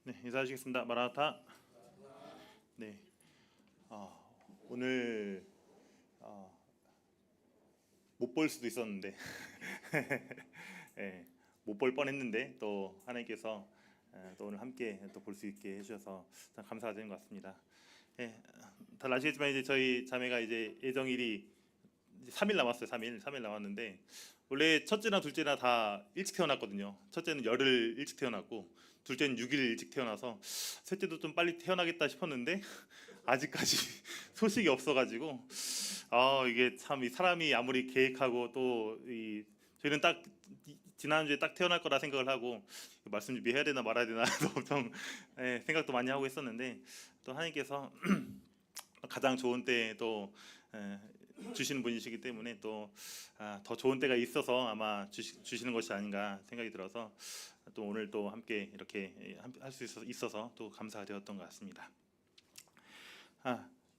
네, 인사하시겠습니다. 마라나타. 네, 오늘 못 볼 수도 있었는데, 예, 못 볼 뻔했는데 또 하나님께서 또 오늘 함께 또 볼 수 있게 해주셔서 참 감사드리는 것 같습니다. 예, 다들 아시겠지만 이제 저희 자매가 이제 예정일이 이제 3일 남았어요. 3일 남았는데 원래 첫째나 둘째나 다 일찍 태어났거든요. 첫째는 열흘 일찍 태어났고 둘째는 6일 일찍 태어나서 셋째도 좀 빨리 태어나겠다 싶었는데 아직까지 소식이 없어가지고 이게 참 이 사람이 아무리 계획하고 또 이 저희는 딱 지난주에 딱 태어날 거라 생각을 하고 말씀 준비해야 되나 말아야 되나 좀 생각도 많이 하고 있었는데 또 하나님께서 가장 좋은 때에 또 주시는 분이시기 때문에 또 더 좋은 때가 있어서 아마 주시는 것이 아닌가 생각이 들어서 또 오늘 또 함께 이렇게 할 수 있어서 또 감사가 되었던 것 같습니다.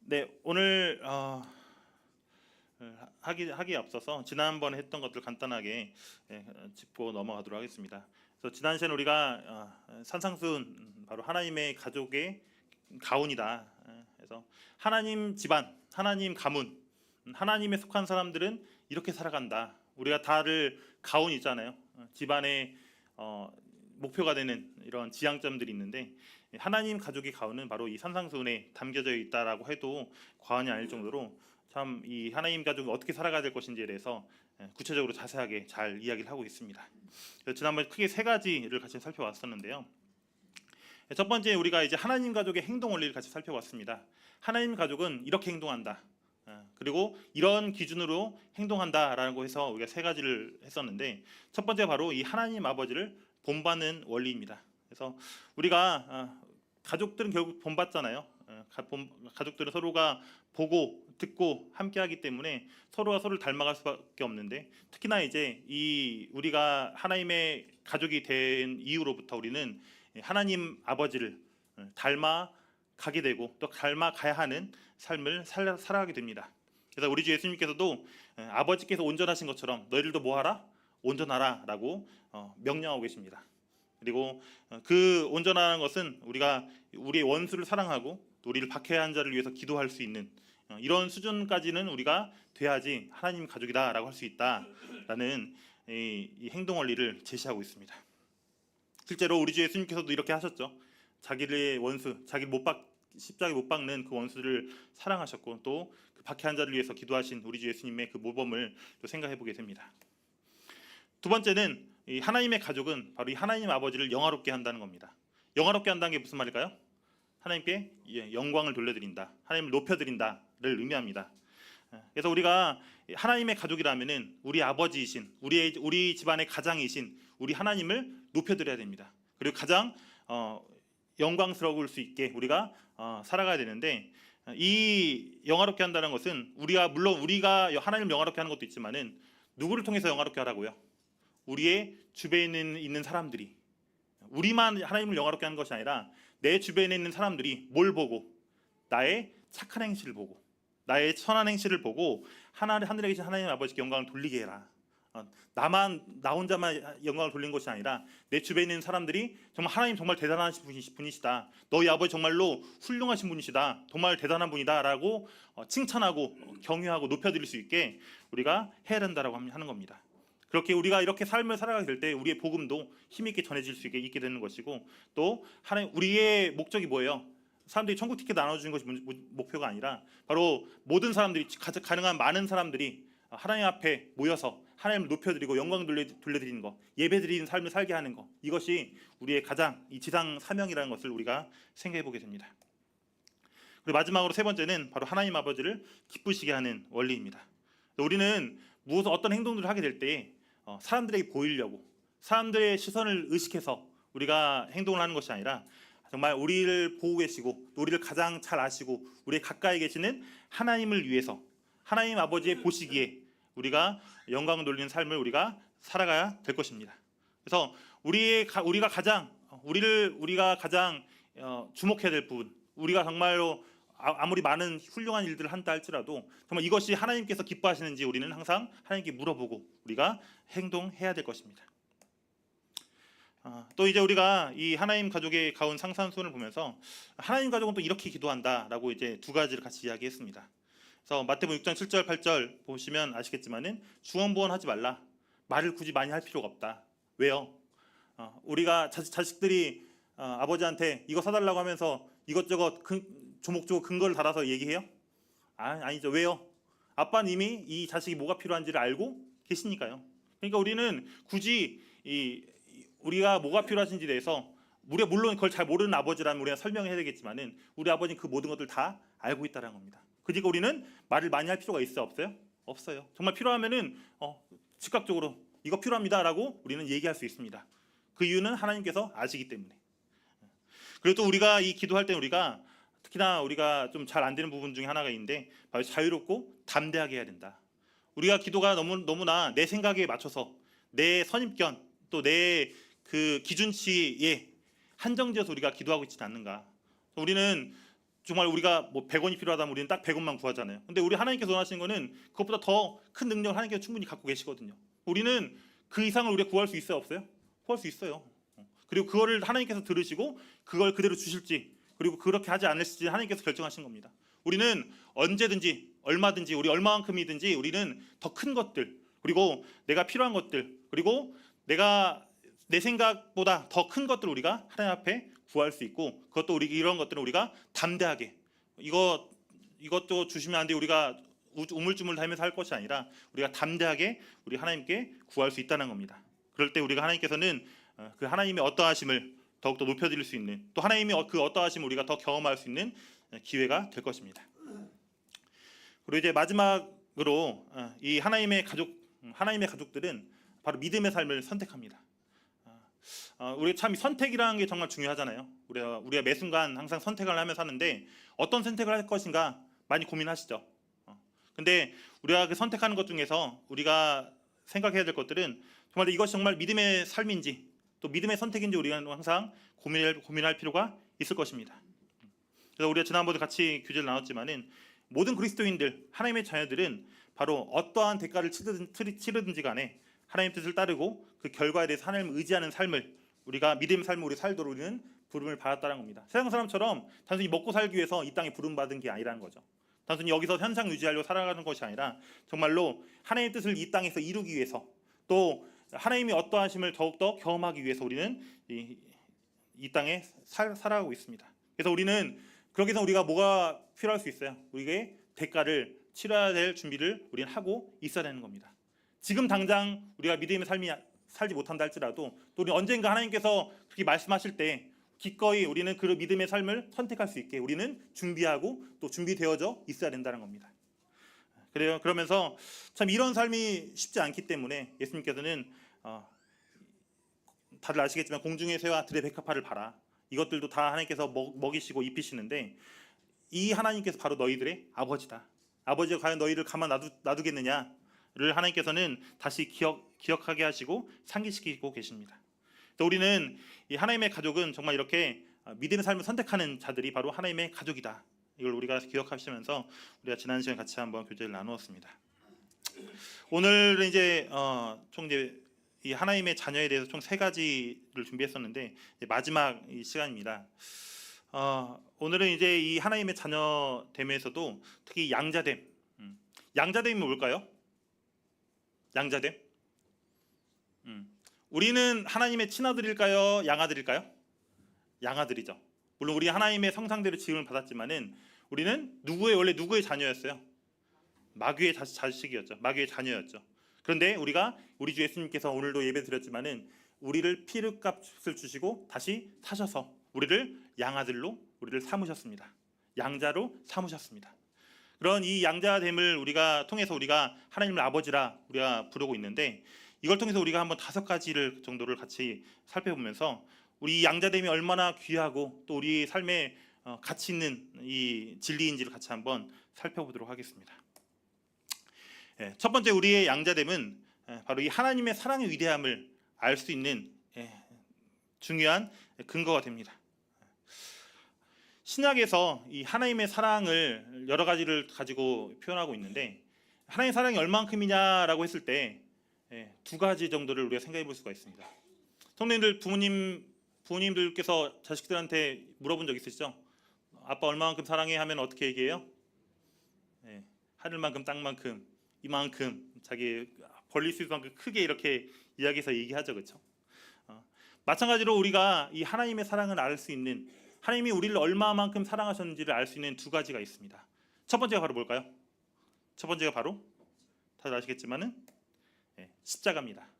네, 오늘 하기에 앞서서 지난번에 했던 것들 간단하게 짚고 넘어가도록 하겠습니다. 그래서 지난 시간에 우리가 산상수훈 바로 하나님의 가족의 가훈이다. 그래서 하나님 집안, 하나님 가문, 하나님에 속한 사람들은 이렇게 살아간다. 우리가 다들 가훈 있잖아요. 집안의 목표가 되는 이런 지향점들이 있는데 하나님 가족의 가훈은 바로 이 산상수훈에 담겨져 있다라고 해도 과언이 아닐 정도로 참 이 하나님 가족이 어떻게 살아가야 될 것인지에 대해서 구체적으로 자세하게 잘 이야기를 하고 있습니다. 지난번에 크게 세 가지를 같이 살펴봤었는데요. 첫 번째 우리가 이제 하나님 가족의 행동 원리를 같이 살펴봤습니다. 하나님 가족은 이렇게 행동한다. 그리고 이런 기준으로 행동한다라고 해서 우리가 세 가지를 했었는데 첫 번째 바로 이 하나님 아버지를 본받는 원리입니다. 그래서 우리가 가족들은 결국 본받잖아요. 가족들은 서로가 보고 듣고 함께하기 때문에 서로가 서로를 닮아갈 수밖에 없는데 특히나 이제 이 우리가 하나님의 가족이 된 이후로부터 우리는 하나님 아버지를 닮아가게 되고 또 닮아가야 하는 삶을 살아가게 됩니다. 그래서 우리 주 예수님께서도 아버지께서 온전하신 것처럼 너희들도 뭐하라? 온전하라 라고 명령하고 계십니다. 그리고 그 온전하는 것은 우리가 우리의 원수를 사랑하고 또 우리를 박해한 자를 위해서 기도할 수 있는 이런 수준까지는 우리가 돼야지 하나님 가족이다라고 할 수 있다라는 이 행동 원리를 제시하고 있습니다. 실제로 우리 주 예수님께서도 이렇게 하셨죠. 자기의 원수, 십자가에 못 박는 그 원수를 사랑하셨고 또 그 박해한 자를 위해서 기도하신 우리 주 예수님의 그 모범을 또 생각해 보게 됩니다. 두 번째는 이 하나님의 가족은 바로 이 하나님 아버지를 영화롭게 한다는 겁니다. 영화롭게 한다는 게 무슨 말일까요? 하나님께 영광을 돌려드린다, 하나님을 높여드린다를 의미합니다. 그래서 우리가 하나님의 가족이라면은 우리 아버지이신 우리 집안의 가장이신 우리 하나님을 높여드려야 됩니다. 그리고 가장 영광스러울 수 있게 우리가 살아가야 되는데 이 영화롭게 한다는 것은 물론 우리가 하나님을 영화롭게 하는 것도 있지만은 누구를 통해서 영화롭게 하라고요? 우리의 주변에 있는 사람들이 우리만 하나님을 영화롭게 하는 것이 아니라 내 주변에 있는 사람들이 뭘 보고 나의 착한 행실을 보고 나의 선한 행실을 보고 하늘에 계신 하나님 아버지께 영광을 돌리게 해라. 나 혼자만 영광을 돌리는 것이 아니라 내 주변에 있는 사람들이 정말 하나님 정말 대단하신 분이시다. 너희 아버지 정말로 훌륭하신 분이시다. 정말 대단한 분이다라고 칭찬하고 경유하고 높여드릴 수 있게 우리가 해야 된다라고 하는 겁니다. 그렇게 우리가 이렇게 삶을 살아가게 될 때 우리의 복음도 힘있게 전해질 수 있게 되는 것이고 또 우리의 목적이 뭐예요? 사람들이 천국 티켓 나눠주는 것이 목표가 아니라 바로 모든 사람들이 가능한 많은 사람들이 하나님 앞에 모여서 하나님을 높여드리고 영광 돌려드리는 것, 예배드리는 삶을 살게 하는 것, 이것이 우리의 가장 이 지상 사명이라는 것을 우리가 생각해 보게 됩니다. 그리고 마지막으로 세 번째는 바로 하나님 아버지를 기쁘시게 하는 원리입니다. 우리는 어떤 행동들을 하게 될 때 사람들에게 보이려고 사람들의 시선을 의식해서 우리가 행동을 하는 것이 아니라 정말 우리를 보고 계시고 우리를 가장 잘 아시고 우리 가까이 계시는 하나님을 위해서 하나님 아버지의 보시기에 우리가 영광을 돌리는 삶을 우리가 살아가야 될 것입니다. 그래서 우리가 가장 주목해야 될 부분, 우리가 정말로 아무리 많은 훌륭한 일들을 한다 할지라도 정말 이것이 하나님께서 기뻐하시는지 우리는 항상 하나님께 물어보고 우리가 행동해야 될 것입니다. 또 이제 우리가 이 하나님 가족의 가운 상산손을 보면서 하나님 가족은 또 이렇게 기도한다라고 이제 두 가지를 같이 이야기했습니다. 그래서 마태복음 6장 7절 8절 보시면 아시겠지만은 중언부언하지 말라. 말을 굳이 많이 할 필요가 없다. 왜요? 우리가 자식들이 아버지한테 이거 사달라고 하면서 이것저것 조목조목 근거를 달아서 얘기해요? 아니죠. 왜요? 아빠는 이미 이 자식이 뭐가 필요한지를 알고 계시니까요. 그러니까 우리는 굳이 우리가 뭐가 필요하신지 대해서 우리가 물론 그걸 잘 모르는 아버지라면 우리가 설명해야 되겠지만은 우리 아버지는 그 모든 것들 다 알고 있다는 겁니다. 그러니까 우리는 말을 많이 할 필요가 있어요? 없어요? 없어요. 정말 필요하면은 즉각적으로 이거 필요합니다라고 우리는 얘기할 수 있습니다. 그 이유는 하나님께서 아시기 때문에. 그리고 또 우리가 이 기도할 때 우리가 특히나 우리가 좀 잘 안 되는 부분 중에 하나가 있는데 바로 자유롭고 담대하게 해야 된다. 우리가 기도가 너무나 내 생각에 맞춰서 내 선입견 또 내 그 기준치에 한정지어서 우리가 기도하고 있지는 않는가. 우리는 정말 우리가 뭐 100원이 필요하다면 우리는 딱 100원만 구하잖아요. 근데 우리 하나님께서 원하시는 거는 그것보다 더 큰 능력을 하나님께서 충분히 갖고 계시거든요. 우리는 그 이상을 우리가 구할 수 있어요, 없어요? 구할 수 있어요. 그리고 그거를 하나님께서 들으시고 그걸 그대로 주실지 그리고 그렇게 하지 않으실지 하나님께서 결정하신 겁니다. 우리는 언제든지 얼마든지 우리 얼마만큼이든지 우리는 더 큰 것들 그리고 내가 필요한 것들 그리고 내가 내 생각보다 더 큰 것들을 우리가 하나님 앞에 구할 수 있고 그것도 이런 것들은 우리가 담대하게 이것도 주시면 안 돼 우리가 우물쭈물 하면서 할 것이 아니라 우리가 담대하게 우리 하나님께 구할 수 있다는 겁니다. 그럴 때 우리가 하나님께서는 그 하나님의 어떠하심을 더욱더 높여드릴 수 있는 또 하나님의 그 어떠하심을 우리가 더 경험할 수 있는 기회가 될 것입니다. 그리고 이제 마지막으로 이 하나님의 가족들은 바로 믿음의 삶을 선택합니다. 우리 참 선택이라는 게 정말 중요하잖아요. 우리가 매 순간 항상 선택을 하면서 사는데 어떤 선택을 할 것인가 많이 고민하시죠. 근데 우리가 그 선택하는 것 중에서 우리가 생각해야 될 것들은 정말 이것이 정말 믿음의 삶인지 또 믿음의 선택인지 우리가 항상 고민할 필요가 있을 것입니다. 그래서 우리가 지난번에 같이 교제를 나눴지만은 모든 그리스도인들 하나님의 자녀들은 바로 어떠한 대가를 치르든지 간에 하나님 뜻을 따르고 그 결과에 대해서 하나님을 의지하는 삶을 우리가 믿음의 삶을 우리 살도록 우리는 부름을 받았다는 겁니다. 세상 사람처럼 단순히 먹고 살기 위해서 이 땅에 부름 받은 게 아니라는 거죠. 단순히 여기서 현상 유지하려고 살아가는 것이 아니라 정말로 하나님의 뜻을 이 땅에서 이루기 위해서 또 하나님의 어떠하심을 더욱더 경험하기 위해서 우리는 이 땅에 살아가고 있습니다. 그래서 우리는 그렇게 해서 우리가 뭐가 필요할 수 있어요? 우리에게 대가를 치러야 될 준비를 우리는 하고 있어야 되는 겁니다. 지금 당장 우리가 믿음의 삶이 살지 못한다 할지라도 또 우리 언젠가 하나님께서 그렇게 말씀하실 때 기꺼이 우리는 그 믿음의 삶을 선택할 수 있게 우리는 준비하고 또 준비되어져 있어야 된다는 겁니다. 그래요. 그러면서 참 이런 삶이 쉽지 않기 때문에 예수님께서는 다들 아시겠지만 공중의 새와 들의 백합화를 봐라. 이것들도 다 하나님께서 먹이시고 입히시는데 이 하나님께서 바로 너희들의 아버지다. 아버지가 과연 너희를 가만 놔두겠느냐를 하나님께서는 다시 기억하게 하시고 상기시키고 계십니다. 또 우리는 이 하나님의 가족은 정말 이렇게 믿음의 삶을 선택하는 자들이 바로 하나님의 가족이다. 이걸 우리가 기억하시면서 우리가 지난 시간에 같이 한번 교제를 나누었습니다. 오늘은 이제 총 이제 이 하나님의 자녀에 대해서 총 3가지를 준비했었는데 마지막 이 시간입니다. 오늘은 이제 이 하나님의 자녀됨에서도 특히 양자됨. 양자됨이 뭘까요? 양자됨. 우리는 하나님의 친아들일까요? 양아들일까요? 양아들이죠. 물론 우리 하나님의 성상대로 지음을 받았지만은 우리는 원래 누구의 자녀였어요? 마귀의 자식이었죠. 마귀의 자녀였죠. 그런데 우리 주 예수님께서 오늘도 예배 드렸지만은 우리를 피름값을 주시고 다시 사셔서 우리를 양아들로 우리를 삼으셨습니다. 양자로 삼으셨습니다. 그런 이 양자됨을 우리가 통해서 우리가 하나님을 아버지라 우리가 부르고 있는데 이걸 통해서 우리가 한번 5가지를 정도를 같이 살펴보면서 우리 양자됨이 얼마나 귀하고 또 우리 삶에 가치 있는 이 진리인지를 같이 한번 살펴보도록 하겠습니다. 첫 번째 우리의 양자됨은 바로 이 하나님의 사랑의 위대함을 알 수 있는 중요한 근거가 됩니다. 신약에서 이 하나님의 사랑을 여러 가지를 가지고 표현하고 있는데 하나님의 사랑이 얼만큼이냐라고 했을 때 2가지 정도를 우리가 생각해 볼 수가 있습니다. 성도님들 부모님들께서 자식들한테 물어본 적 있으시죠? 아빠 얼마만큼 사랑해 하면 어떻게 얘기해요? 네, 하늘만큼 땅만큼 이만큼 자기 벌릴 수 있을 만큼 크게 이렇게 이야기해서 얘기하죠, 그렇죠? 마찬가지로 우리가 이 하나님의 사랑을 알 수 있는, 하나님이 우리를 얼마만큼 사랑하셨는지를 알 수 있는 두 가지가 있습니다. 첫 번째가 바로 뭘까요? 첫 번째가 바로 다들 아시겠지만은 십자가입니다.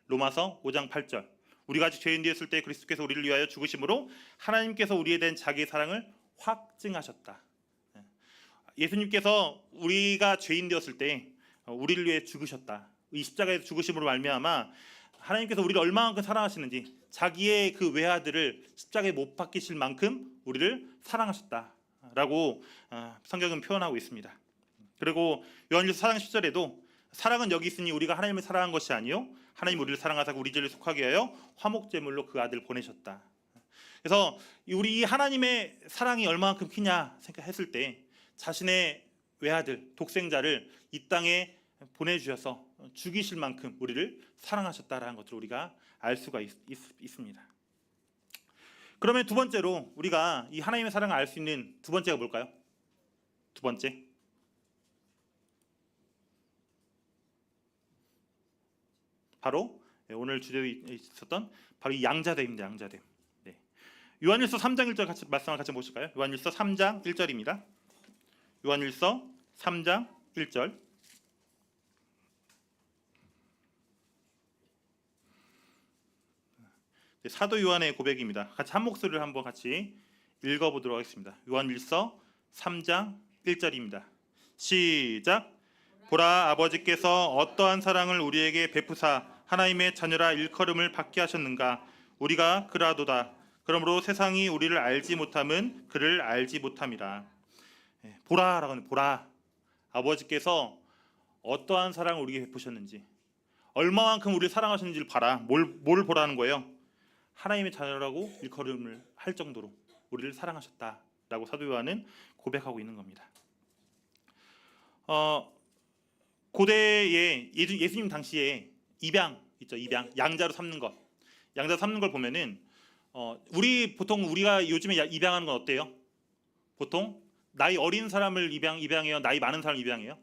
로마서 5장 8절. 우리가 아직 죄인 되었을 때 그리스도께서 우리를 위하여 죽으심으로 하나님께서 우리에 대한 자기의 사랑을 확증하셨다. 예수님께서 우리가 죄인 되었을 때 우리를 위해 죽으셨다. 이 십자가에서 죽으심으로 말미암아 하나님께서 우리를 얼마만큼 사랑하시는지, 자기의 그 외아들을 십자가에 못 박히실 만큼 우리를 사랑하셨다라고 성경은 표현하고 있습니다. 그리고 요한일서 4장 10절에도 사랑은 여기 있으니 우리가 하나님을 사랑한 것이 아니요 하나님 우리를 사랑하사 우리 죄를 속하게 하여 화목제물로 그 아들을 보내셨다. 그래서 우리 하나님의 사랑이 얼마만큼 크냐 생각했을 때 자신의 외아들 독생자를 이 땅에 보내주셔서 죽이실 만큼 우리를 사랑하셨다라는 것을 우리가 알 수가 있습니다. 그러면 두 번째로 우리가 이 하나님의 사랑을 알 수 있는 두 번째가 뭘까요? 두 번째, 바로 오늘 주제에 있었던 바로 이 양자됨입니다. 양자됨. 네. 요한일서 3장 1절 같이 말씀을 같이 보실까요? 요한일서 3장 1절입니다. 요한일서 3장 1절. 사도 요한의 고백입니다. 같이 한 목소리를 한번 같이 읽어보도록 하겠습니다. 요한일서 3장 1절입니다. 시작. 보라, 아버지께서 어떠한 사랑을 우리에게 베푸사 하나님의 자녀라 일컬음을 받게 하셨는가. 우리가 그라도다. 그러므로 세상이 우리를 알지 못함은 그를 알지 못함이라. 보라라고 하는, 보라, 아버지께서 어떠한 사랑을 우리에게 베푸셨는지, 얼마만큼 우리를 사랑하셨는지를 봐라. 뭘 보라는 거예요? 하나님의 자녀라고 일컬음을 할 정도로 우리를 사랑하셨다라고 사도 요한은 고백하고 있는 겁니다. 고대에 예수님 당시에 입양 있죠. 입양, 양자로 삼는 것. 양자로 삼는 걸 보면은 우리가 요즘에 입양하는 건 어때요? 보통 나이 어린 사람을 입양해요. 나이 많은 사람을 입양해요.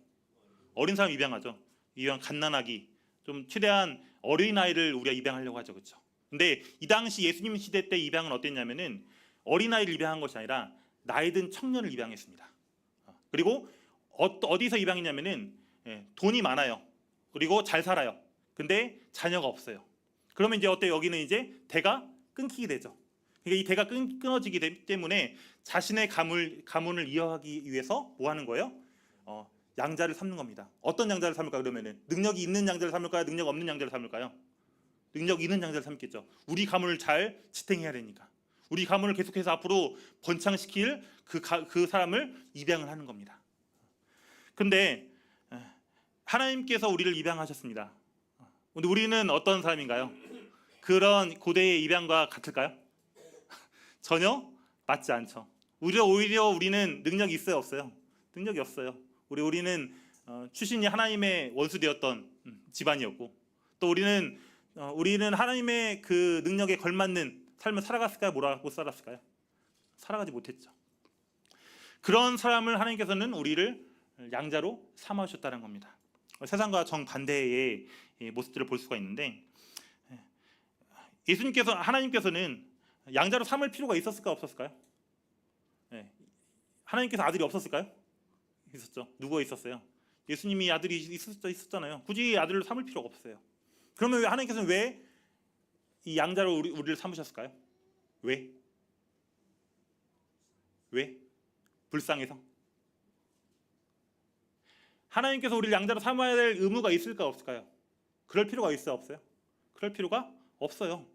어린 사람 입양하죠. 입양 갓난아기, 좀 최대한 어린 아이를 우리가 입양하려고 하죠, 그렇죠? 근데 이 당시 예수님 시대 때 입양은 어땠냐면은 어린 아이를 입양한 것이 아니라 나이 든 청년을 입양했습니다. 그리고 어디서 입양했냐면은 돈이 많아요. 그리고 잘 살아요. 근데 자녀가 없어요. 그러면 이제 어때요? 여기는 이제 대가 끊기게 되죠. 그러니까 이 대가 끊어지기 때문에 자신의 가문을 이어가기 위해서 뭐 하는 거예요? 양자를 삼는 겁니다. 어떤 양자를 삼을까? 그러면은 능력이 있는 양자를 삼을까요? 능력 없는 양자를 삼을까요? 능력 있는 양자를 삼겠죠. 우리 가문을 잘 지탱해야 되니까. 우리 가문을 계속해서 앞으로 번창시킬 그 사람을 입양을 하는 겁니다. 근데 하나님께서 우리를 입양하셨습니다. 근데 우리는 어떤 사람인가요? 그런 고대의 입양과 같을까요? 전혀 맞지 않죠. 오히려 우리는 능력이 있어요, 없어요? 능력이 없어요. 우리는 출신이 하나님의 원수되었던 집안이었고, 또 우리는 하나님의 그 능력에 걸맞는 삶을 살아갔을까요? 못 살았을까요? 살아가지 못했죠. 그런 사람을 하나님께서는 우리를 양자로 삼아주셨다는 겁니다. 세상과 정반대의 모습들을 볼 수가 있는데, 하나님께서는 양자로 삼을 필요가 있었을까요? 없었을까요? 하나님께서 아들이 없었을까요? 있었죠. 누가 있었어요? 예수님이 아들이 있었잖아요. 굳이 아들로 삼을 필요가 없어요. 그러면 하나님께서는 왜 이 양자로 우리를 삼으셨을까요? 왜? 불쌍해서? 하나님께서 우리를 양자로 삼아야 될 의무가 있을까 없을까요? 그럴 필요가 있어요, 없어요? 그럴 필요가 없어요.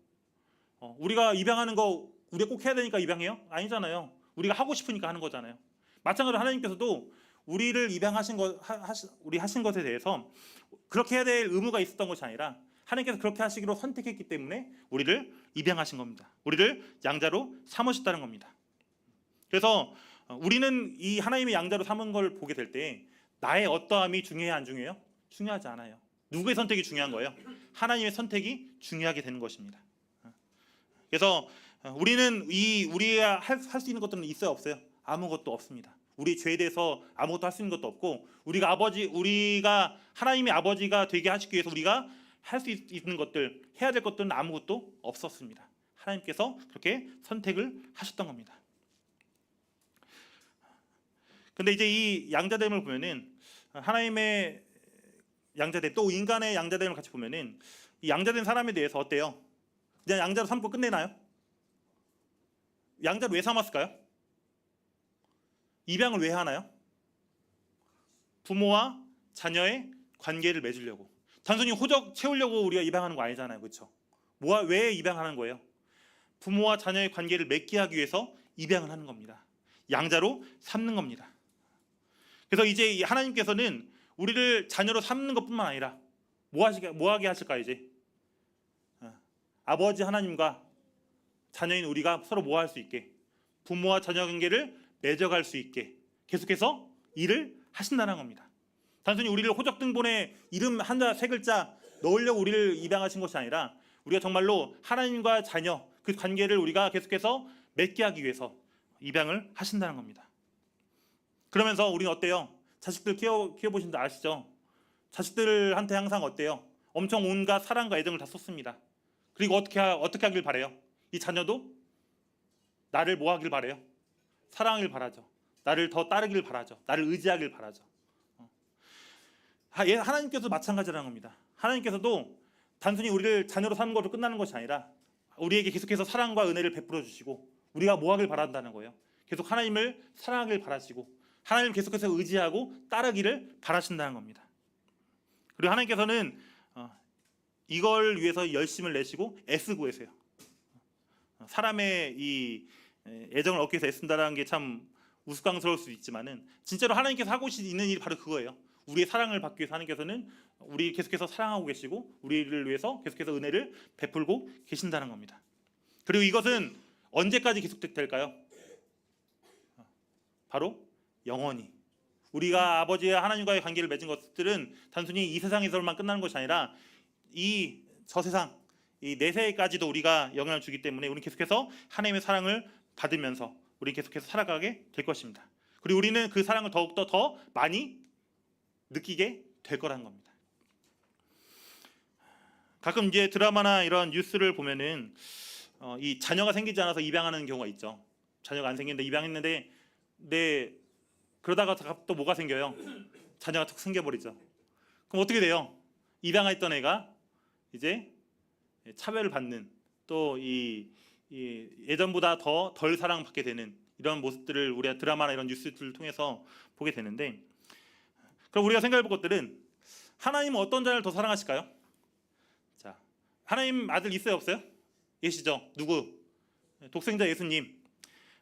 우리가 입양하는 거 우리가 꼭 해야 되니까 입양해요? 아니잖아요. 우리가 하고 싶으니까 하는 거잖아요. 마찬가지로 하나님께서도 우리를 입양하신 하신 것에 대해서 그렇게 해야 될 의무가 있었던 것이 아니라 하나님께서 그렇게 하시기로 선택했기 때문에 우리를 입양하신 겁니다. 우리를 양자로 삼으셨다는 겁니다. 그래서 우리는 이 하나님의 양자로 삼은 걸 보게 될 때 나의 어떠함이 중요해요, 안 중요해요? 중요하지 않아요. 누구의 선택이 중요한 거예요? 하나님의 선택이 중요하게 되는 것입니다. 그래서 우리는 우리가 할 수 있는 것들은 있어요, 없어요? 아무것도 없습니다. 우리 죄에 대해서 아무것도 할 수 있는 것도 없고, 우리가 하나님의 아버지가 되게 하시기 위해서 우리가 할 수 있는 것들, 해야 될 것들은 아무것도 없었습니다. 하나님께서 그렇게 선택을 하셨던 겁니다. 근데 이제 이 양자됨을 보면은, 하나님의 양자됨 또 인간의 양자됨을 같이 보면은, 이 양자된 사람에 대해서 어때요? 그냥 양자로 삼고 끝내나요? 양자를 왜 삼았을까요? 입양을 왜 하나요? 부모와 자녀의 관계를 맺으려고. 단순히 호적 채우려고 우리가 입양하는 거 아니잖아요, 그렇죠? 왜 입양하는 거예요? 부모와 자녀의 관계를 맺게 하기 위해서 입양을 하는 겁니다. 양자로 삼는 겁니다. 그래서 이제 하나님께서는 우리를 자녀로 삼는 것뿐만 아니라 뭐 하게 하실까요? 이제 아버지 하나님과 자녀인 우리가 서로 뭐 할 수 있게, 부모와 자녀 관계를 맺어갈 수 있게 계속해서 일을 하신다는 겁니다. 단순히 우리를 호적 등본에 이름 한자 세 글자 넣으려고 우리를 입양하신 것이 아니라, 우리가 정말로 하나님과 자녀 그 관계를 우리가 계속해서 맺게 하기 위해서 입양을 하신다는 겁니다. 그러면서 우리는 어때요? 자식들 키워보신 분 아시죠? 자식들한테 항상 어때요? 엄청 온갖 사랑과 애정을 다 쏟습니다. 그리고 어떻게 하길 바래요? 이 자녀도 나를 뭐 하길 바래요? 사랑하길 바라죠. 나를 더 따르길 바라죠. 나를 의지하길 바라죠. 하나님께서도 마찬가지라는 겁니다. 하나님께서도 단순히 우리를 자녀로 삼는 것으로 끝나는 것이 아니라 우리에게 계속해서 사랑과 은혜를 베풀어 주시고, 우리가 뭐 하길 바란다는 거예요? 계속 하나님을 사랑하길 바라시고, 하나님을 계속해서 의지하고 따르기를 바라신다는 겁니다. 그리고 하나님께서는 이걸 위해서 열심을 내시고 애쓰고 계세요. 사람의 이 애정을 얻기 위해서 애쓴다는 게 참 우스꽝스러울 수도 있지만은, 진짜로 하나님께서 하고 있는 일이 바로 그거예요. 우리의 사랑을 받기 위해서 하나님께서는 우리 계속해서 사랑하고 계시고, 우리를 위해서 계속해서 은혜를 베풀고 계신다는 겁니다. 그리고 이것은 언제까지 계속될까요? 바로 영원히. 우리가 아버지와 하나님과의 관계를 맺은 것들은 단순히 이 세상에서만 끝나는 것이 아니라 저 세상, 이 내세까지도 우리가 영향을 주기 때문에 우리는 계속해서 하나님의 사랑을 받으면서 우리 계속해서 살아가게 될 것입니다. 그리고 우리는 그 사랑을 더욱더 더 많이 느끼게 될 거라는 겁니다. 가끔 이제 드라마나 이런 뉴스를 보면은 이 자녀가 생기지 않아서 입양하는 경우가 있죠. 자녀가 안 생기는데 입양했는데, 그러다가 또 뭐가 생겨요? 자녀가 툭 생겨버리죠. 그럼 어떻게 돼요? 입양했던 애가 이제 차별을 받는, 또 예전보다 더 덜 사랑받게 되는 이런 모습들을 우리가 드라마나 이런 뉴스들을 통해서 보게 되는데, 그럼 우리가 생각해 볼 것들은, 하나님은 어떤 자를 더 사랑하실까요? 자, 하나님 아들 있어요, 없어요? 계시죠? 누구? 독생자 예수님.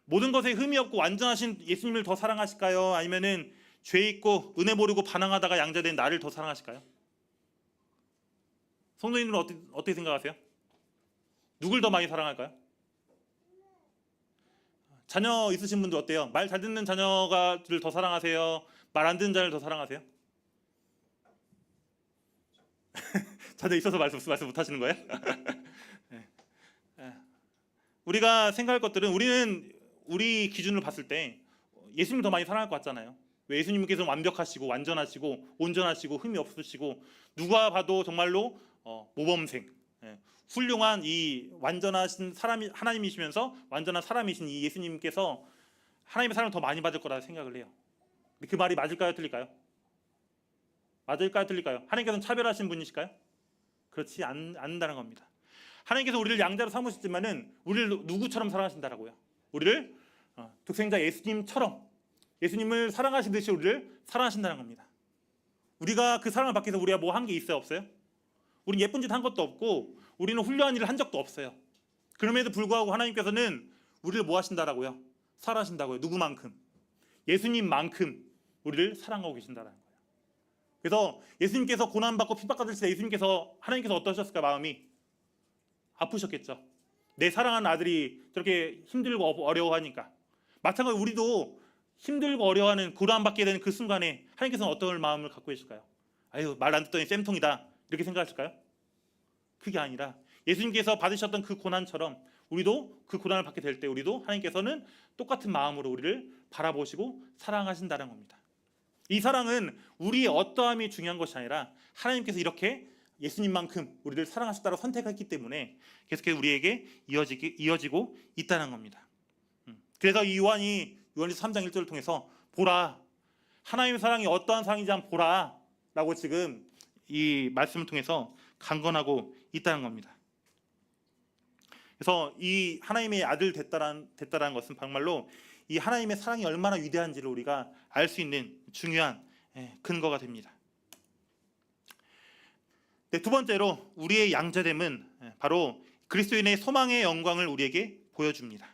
모든 것에 흠이 없고 완전하신 예수님을 더 사랑하실까요? 아니면은 죄 있고 은혜 모르고 반항하다가 양자된 나를 더 사랑하실까요? 성도님들은 어떻게 생각하세요? 누굴 더 많이 사랑할까요? 자녀 있으신 분들 어때요? 말 잘 듣는 자녀를 더 사랑하세요? 말 안 듣는 자를 더 사랑하세요? 자녀 있어서 말씀 못 하시는 거예요? 우리가 생각할 것들은, 우리는 우리 기준으로 봤을 때 예수님을 더 많이 사랑할 것 같잖아요. 왜? 예수님께서는 완벽하시고 완전하시고 온전하시고 흠이 없으시고, 누가 봐도 정말로 모범생, 훌륭한 이 완전하신 사람이 하나님이시면서 완전한 사람이신 이 예수님께서 하나님의 사랑을 더 많이 받을 거라 생각을 해요. 그 말이 맞을까요, 틀릴까요? 맞을까요, 틀릴까요? 하나님께서는 차별하신 분이실까요? 그렇지 않는다는 겁니다. 하나님께서 우리를 양자로 삼으셨지만은 우리를 누구처럼 사랑하신다라고요? 우리를 독생자 예수님처럼, 예수님을 사랑하시듯이 우리를 사랑하신다는 겁니다. 우리가 그 사랑을 받기 위해서 우리가 뭐 한 게 있어요, 없어요? 우리는 예쁜 짓 한 것도 없고, 우리는 훌륭한 일을 한 적도 없어요. 그럼에도 불구하고 하나님께서는 우리를 뭐 하신다라고요? 사랑하신다고요. 누구만큼? 예수님만큼 우리를 사랑하고 계신다라는 거예요. 그래서 예수님께서 고난받고 핍박받으실 때 하나님께서 어떠셨을까? 마음이 아프셨겠죠. 내 사랑하는 아들이 저렇게 힘들고 어려워하니까. 마찬가지로 우리도 힘들고 어려워하는, 고난받게 되는 그 순간에 하나님께서는 어떤 마음을 갖고 계실까요? 아유, 말 안 듣더니 쌤통이다, 이렇게 생각하실까요? 그게 아니라 예수님께서 받으셨던 그 고난처럼 우리도 그 고난을 받게 될 때 우리도 하나님께서는 똑같은 마음으로 우리를 바라보시고 사랑하신다는 겁니다. 이 사랑은 우리의 어떠함이 중요한 것이 아니라 하나님께서 이렇게 예수님만큼 우리를 사랑하셨다고 선택했기 때문에 계속해서 우리에게 이어지고 있다는 겁니다. 그래서 이 요한일서 3장 1절을 통해서 보라, 하나님의 사랑이 어떠한 사랑인지 한번 보라 라고 지금 이 말씀을 통해서 강건하고 있다는 겁니다. 그래서 이 하나님의 아들 됐다라는 것은 정말로 이 하나님의 사랑이 얼마나 위대한지를 우리가 알 수 있는 중요한 근거가 됩니다. 네, 두 번째로 우리의 양자됨은 바로 그리스도인의 소망의 영광을 우리에게 보여줍니다.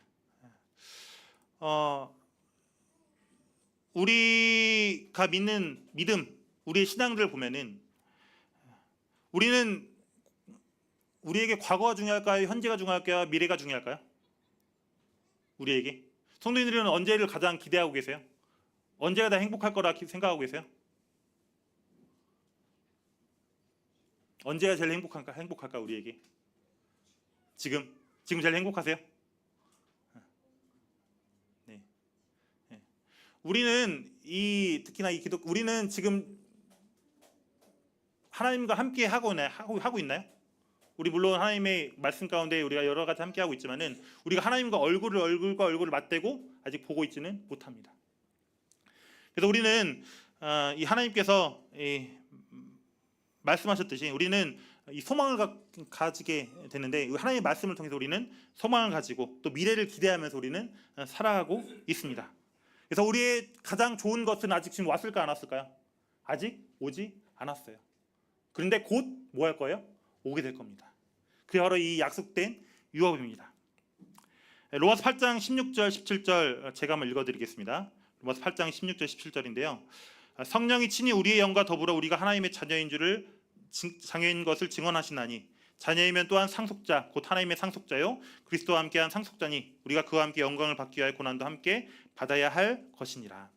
우리가 믿는 믿음, 우리의 신앙들을 보면은 우리는 우리에게 과거가 중요할까요? 현재가 중요할까요? 미래가 중요할까요? 우리에게 성도님들은 언제를 가장 기대하고 계세요? 언제가 다 행복할 거라 생각하고 계세요? 언제가 제일 행복할까 우리에게? 지금 제일 행복하세요? 네. 우리는 특히나 이 기독 우리는 지금 하나님과 함께 하고 있나요? 우리 물론 하나님의 말씀 가운데 우리가 여러 가지 함께 하고 있지만은 우리가 하나님과 얼굴과 얼굴을 맞대고 아직 보고 있지는 못합니다. 그래서 우리는 이 하나님께서 말씀하셨듯이 우리는 이 소망을 가지게 되는데 하나님의 말씀을 통해서 우리는 소망을 가지고 또 미래를 기대하면서 우리는 살아가고 있습니다. 그래서 우리의 가장 좋은 것은 아직 지금 왔을까 안 왔을까요? 아직 오지 않았어요. 그런데 곧 뭐 할 거예요? 오게 될 겁니다. 그게 바로 이 약속된 유업입니다. 로마서 8장 16절 17절 제가 한번 읽어드리겠습니다. 로마서 8장 16절 17절인데요. 성령이 친히 우리의 영과 더불어 우리가 하나님의 자녀인 것을 증언하시나니 자녀이면 또한 상속자 곧 하나님의 상속자요 그리스도와 함께한 상속자니 우리가 그와 함께 영광을 받기 위하여 고난도 함께 받아야 할 것이니라.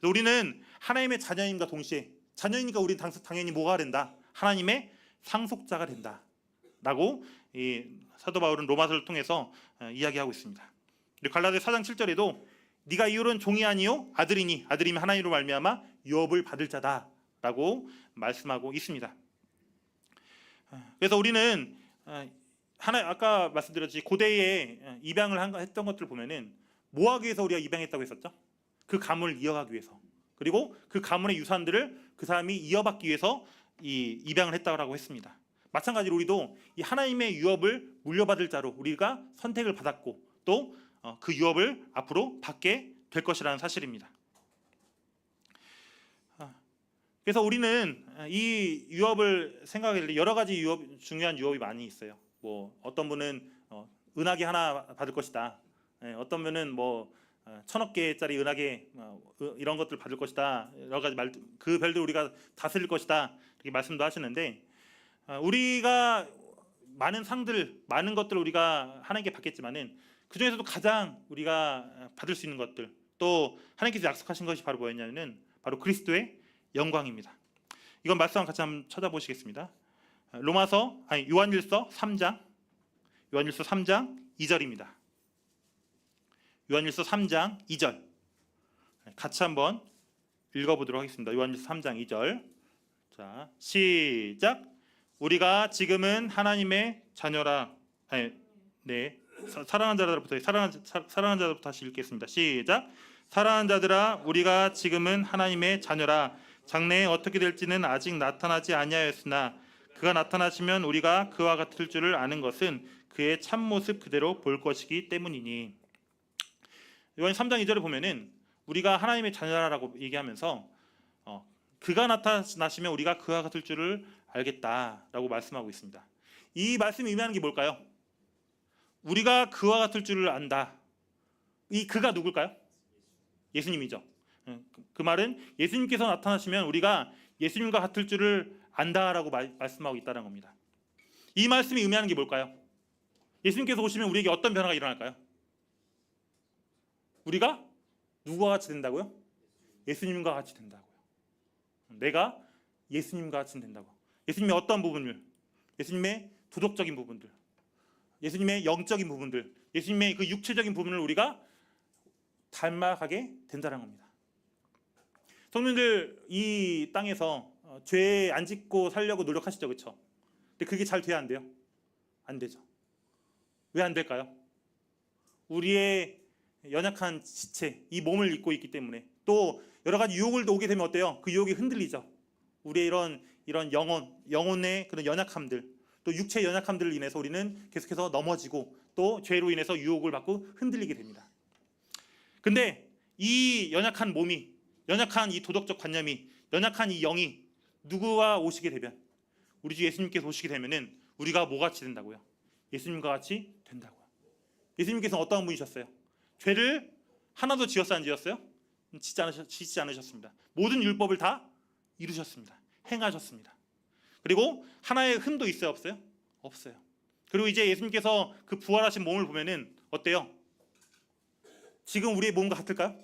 우리는 하나님의 자녀임과 동시에 자녀이니까 우리는 당연히 뭐가 된다? 하나님의 상속자가 된다 라고 이 사도 바울은 로마서를 통해서 이야기하고 있습니다. 갈라디아 4장 7절에도 네가 이후로는 종이 아니요 아들이니 아들이면 하나님으로 말미암아 유업을 받을 자다 라고 말씀하고 있습니다. 그래서 우리는 아까 말씀드렸듯이 고대에 입양을 했던 것들을 보면은 뭐 하기 위해서 우리가 입양했다고 했었죠? 그 가문을 이어가기 위해서, 그리고 그 가문의 유산들을 그 사람이 이어받기 위해서 이 입양을 했다고 했습니다. 마찬가지로 우리도 이 하나님의 유업을 물려받을 자로 우리가 선택을 받았고 또 그 유업을 앞으로 받게 될 것이라는 사실입니다. 그래서 우리는 이 유업을 생각할 때 여러 가지 중요한 유업이 많이 있어요. 뭐 어떤 분은 은하계 하나 받을 것이다. 어떤 분은 뭐 1000억 개짜리 은하계 이런 것들 받을 것이다. 여러 가지 그 별들 우리가 다스릴 것이다. 이렇게 말씀도 하시는데 우리가 많은 상들, 많은 것들을 우리가 하나님께 받겠지만은 그 중에서도 가장 우리가 받을 수 있는 것들, 또 하나님께서 약속하신 것이 바로 뭐였냐면은 바로 그리스도의 영광입니다. 이건 말씀 같이 한번 찾아보시겠습니다. 요한일서 3장 2절입니다. 요한일서 3장 2절 같이 한번 읽어보도록 하겠습니다. 요한일서 3장 2절. 자, 시작. 우리가 지금은 하나님의 자녀라. 사랑하는 자들부터 다시 읽겠습니다. 시작. 사랑하는 자들아, 우리가 지금은 하나님의 자녀라. 장래에 어떻게 될지는 아직 나타나지 아니하였으나 그가 나타나시면 우리가 그와 같을 줄을 아는 것은 그의 참모습 그대로 볼 것이기 때문이니. 요한 3장 2절에 보면은 우리가 하나님의 자녀라고 얘기하면서 그가 나타나시면 우리가 그와 같을 줄을 알겠다라고 말씀하고 있습니다. 이 말씀이 의미하는 게 뭘까요? 우리가 그와 같을 줄을 안다. 이 그가 누굴까요? 예수님이죠. 그 말은 예수님께서 나타나시면 우리가 예수님과 같을 줄을 안다라고 말씀하고 있다는 겁니다. 이 말씀이 의미하는 게 뭘까요? 예수님께서 오시면 우리에게 어떤 변화가 일어날까요? 우리가 누구와 같이 된다고요? 예수님과 같이 된다고요. 내가 예수님과 같이 된다고. 예수님의 어떤 부분을, 예수님의 도덕적인 부분들, 예수님의 영적인 부분들, 예수님의 그 육체적인 부분을 우리가 닮아가게 된다는 겁니다. 성도님들, 이 땅에서 죄 안 짓고 살려고 노력하시죠, 그렇죠? 근데 그게 잘 돼야 안 돼요? 안 되죠. 왜 안 될까요? 우리의 연약한 지체, 이 몸을 입고 있기 때문에, 또 여러 가지 유혹을 오게 되면 어때요? 그 유혹이 흔들리죠. 우리의 이런 영혼의 그런 연약함들, 또 육체의 연약함들을 인해서 우리는 계속해서 넘어지고 또 죄로 인해서 유혹을 받고 흔들리게 됩니다. 근데 이 연약한 몸이, 연약한 이 도덕적 관념이, 연약한 이 영이 누구와 오시게 되면, 우리 주 예수님께서 오시게 되면은 우리가 뭐같이 된다고요? 예수님과 같이 된다고요. 예수님께서는 어떠한 분이셨어요? 죄를 하나도 지었어요, 안 지었어요? 짓지 않으셨습니다. 모든 율법을 다 이루셨습니다. 행하셨습니다. 그리고 하나의 흠도 있어요, 없어요? 없어요. 그리고 이제 예수님께서 그 부활하신 몸을 보면은 어때요? 지금 우리의 몸과 같을까요?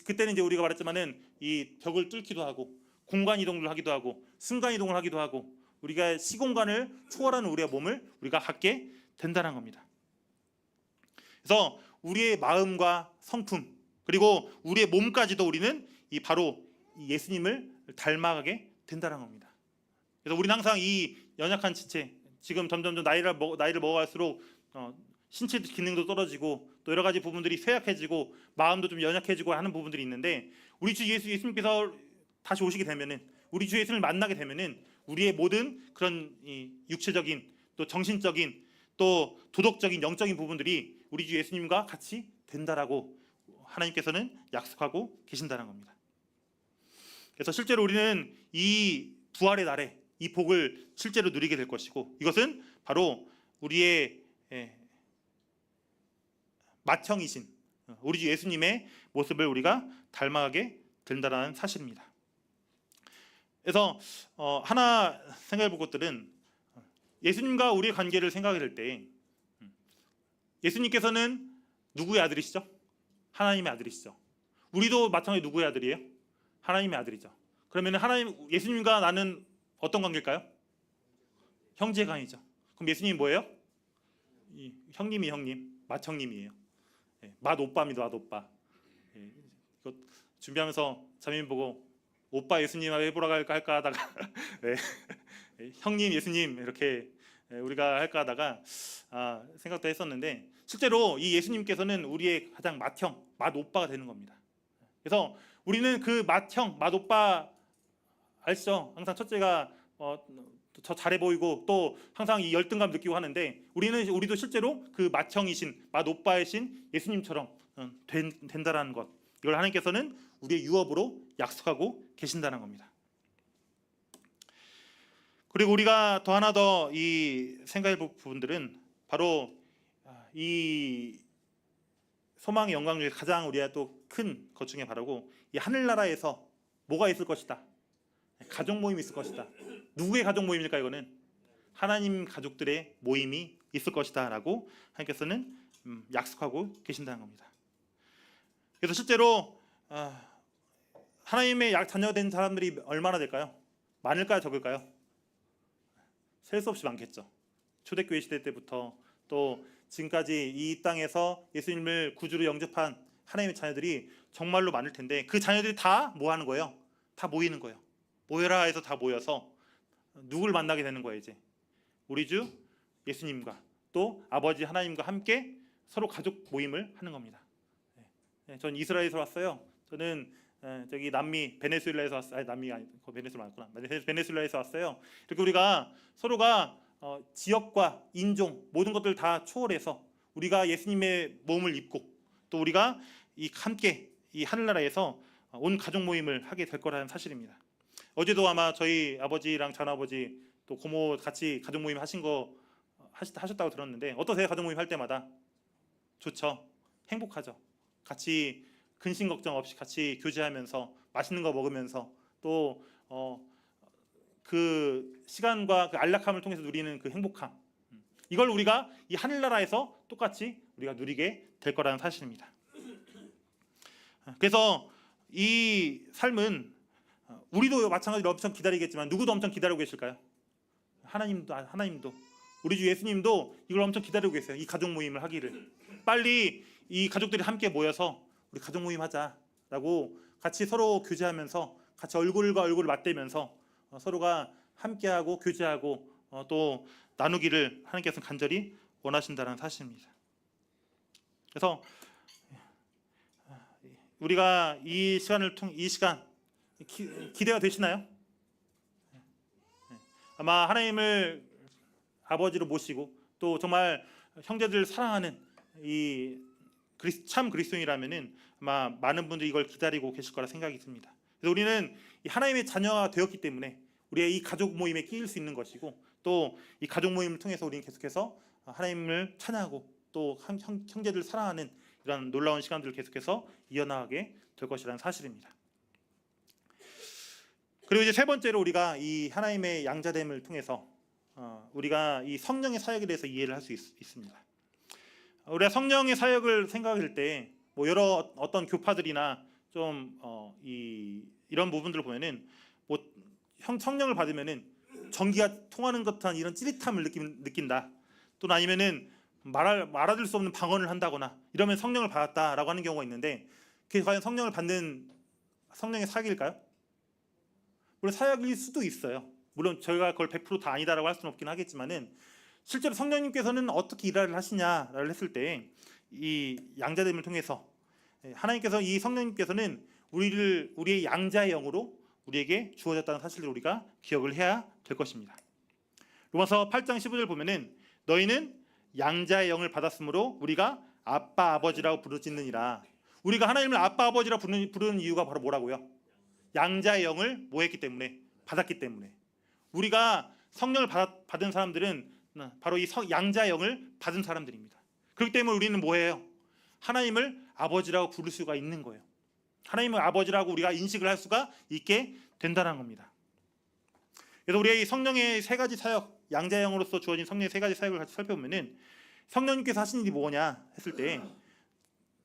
그때는 이제 우리가 말했지만은 이 벽을 뚫기도 하고 공간 이동을 하기도 하고 순간 이동을 하기도 하고 우리가 시공간을 초월하는 우리의 몸을 우리가 갖게 된다는 겁니다. 그래서 우리의 마음과 성품, 그리고 우리의 몸까지도 우리는 바로 예수님을 닮아가게 된다는 겁니다. 그래서 우리는 항상 이 연약한 지체, 지금 점점 나이를 먹어갈수록 신체 기능도 떨어지고 또 여러 가지 부분들이 쇠약해지고 마음도 좀 연약해지고 하는 부분들이 있는데, 우리 주 예수님께서 다시 오시게 되면은, 우리 주 예수님을 만나게 되면은 우리의 모든 그런 육체적인 또 정신적인 또 도덕적인 영적인 부분들이 우리 주 예수님과 같이 된다라고 하나님께서는 약속하고 계신다는 겁니다. 그래서 실제로 우리는 이 부활의 날에 이 복을 실제로 누리게 될 것이고, 이것은 바로 우리의 맏형이신 우리 주 예수님의 모습을 우리가 닮아가게 된다는 사실입니다. 그래서 하나 생각해 볼 것들은, 예수님과 우리의 관계를 생각해 볼 때 예수님께서는 누구의 아들이시죠? 하나님의 아들이시죠. 우리도 마찬가지로 누구의 아들이에요? 하나님의 아들이죠. 그러면 예수님과 나는 어떤 관계일까요? 형제간이죠. 그럼 예수님이 뭐예요? 형님, 맏형님이에요. 맏오빠입니다, 맏오빠. 이거 준비하면서 자매님 보고 오빠 예수님 해보라고 할까 하다가 형님 예수님 이렇게 우리가 할까 하다가 생각도 했었는데, 실제로 이 예수님께서는 우리의 가장 맏형, 맏오빠가 되는 겁니다. 그래서 우리는 그 맏형, 맏오빠 아시죠? 항상 첫째가 더 잘해 보이고 또 항상 이 열등감 느끼고 하는데, 우리도 실제로 그 맏형이신 맏오빠이신 예수님처럼 된다라는 것, 이걸 하나님께서는 우리의 유업으로 약속하고 계신다는 겁니다. 그리고 우리가 더 하나 더 이 생각해 볼 부분들은 바로 이 소망의 영광 중에 가장 우리가 또 큰 것 중에 바라고, 이 하늘나라에서 뭐가 있을 것이다. 가족 모임이 있을 것이다. 누구의 가족 모임일까? 이거는 하나님 가족들의 모임이 있을 것이다 라고 하나님께서는 약속하고 계신다는 겁니다. 그래서 실제로 하나님의 자녀된 사람들이 얼마나 될까요? 많을까요? 적을까요? 셀 수 없이 많겠죠. 초대교회 시대 때부터 또 지금까지 이 땅에서 예수님을 구주로 영접한 하나님의 자녀들이 정말로 많을 텐데, 그 자녀들이 다 뭐 하는 거예요? 다 모이는 거예요. 모여라 해서 다 모여서 누굴 만나게 되는 거예요? 이제 우리 주 예수님과 또 아버지 하나님과 함께 서로 가족 모임을 하는 겁니다. 전 이스라엘에서 왔어요. 저는 저기 남미 베네수엘라에서 왔어요. 아니, 남미가 아니고 베네수엘라 맞구나. 베네수엘라에서 왔어요. 이렇게 우리가 서로가 지역과 인종 모든 것들 다 초월해서 우리가 예수님의 몸을 입고 또 우리가 함께 이 하늘나라에서 온 가족 모임을 하게 될 거라는 사실입니다. 어제도 아마 저희 아버지랑 전아버지 또 고모 같이 가족 모임 하셨다고 들었는데, 어떠세요? 가족 모임 할 때마다 좋죠. 행복하죠. 같이 근심 걱정 없이 같이 교제하면서 맛있는 거 먹으면서 또 그 시간과 그 안락함을 통해서 누리는 그 행복함, 이걸 우리가 이 하늘나라에서 똑같이 우리가 누리게 될 거라는 사실입니다. 그래서 이 삶은 우리도 마찬가지로 엄청 기다리겠지만 누구도 엄청 기다리고 계실까요? 하나님도 우리 주 예수님도 이걸 엄청 기다리고 계세요. 이 가족 모임을 하기를. 빨리 이 가족들이 함께 모여서 우리 가족 모임 하자라고 같이 서로 교제하면서 같이 얼굴과 얼굴을 맞대면서 서로가 함께하고 교제하고 또 나누기를 하나님께서는 간절히 원하신다는 사실입니다. 그래서 우리가 이 시간 기대가 되시나요? 아마 하나님을 아버지로 모시고 또 정말 형제들을 사랑하는 이 참 그리스도인이라면은 아마 많은 분들이 이걸 기다리고 계실 거라 생각이 듭니다. 그래서 우리는 이 하나님의 자녀가 되었기 때문에 우리의 이 가족 모임에 끼일 수 있는 것이고 또 이 가족 모임을 통해서 우리는 계속해서 하나님을 찬양하고 또 형제들을 사랑하는 이런 놀라운 시간들을 계속해서 이어나가게 될 것이라는 사실입니다. 그리고 이제 세 번째로 우리가 이 하나님의 양자됨을 통해서 우리가 이 성령의 사역에 대해서 이해를 할 수 있습니다. 우리가 성령의 사역을 생각할 때 뭐 여러 어떤 교파들이나 좀 이런 부분들을 보면은 뭐 성령을 받으면은 전기가 통하는 듯한 이런 찌릿함을 느낀다. 또는 아니면은 말아들 수 없는 방언을 한다거나 이러면 성령을 받았다라고 하는 경우가 있는데 그게 과연 성령을 받는 성령의 사역일까요? 물론 사역일 수도 있어요. 물론 저희가 그걸 100% 다 아니다라고 할 수는 없긴 하겠지만은 실제로 성령님께서는 어떻게 일을 하시냐를 했을 때 이 양자됨을 통해서 하나님께서 이 성령님께서는 우리의 양자의 영으로 우리에게 주어졌다는 사실을 우리가 기억을 해야 될 것입니다. 로마서 8장 15절 보면은 너희는 양자의 영을 받았으므로 우리가 아빠 아버지라고 부르짖느니라. 우리가 하나님을 아빠 아버지라고 부르는 이유가 바로 뭐라고요? 양자의 영을 뭐 했기 때문에? 받았기 때문에. 우리가 성령을 받은 사람들은 바로 이 양자의 영을 받은 사람들입니다. 그렇기 때문에 우리는 뭐예요? 하나님을 아버지라고 부를 수가 있는 거예요. 하나님을 아버지라고 우리가 인식을 할 수가 있게 된다는 겁니다. 그래서 우리의 성령의 세 가지 사역, 양자의 영으로서 주어진 성령의 세 가지 사역을 같이 살펴보면은 성령님께서 하신 일이 뭐냐 했을 때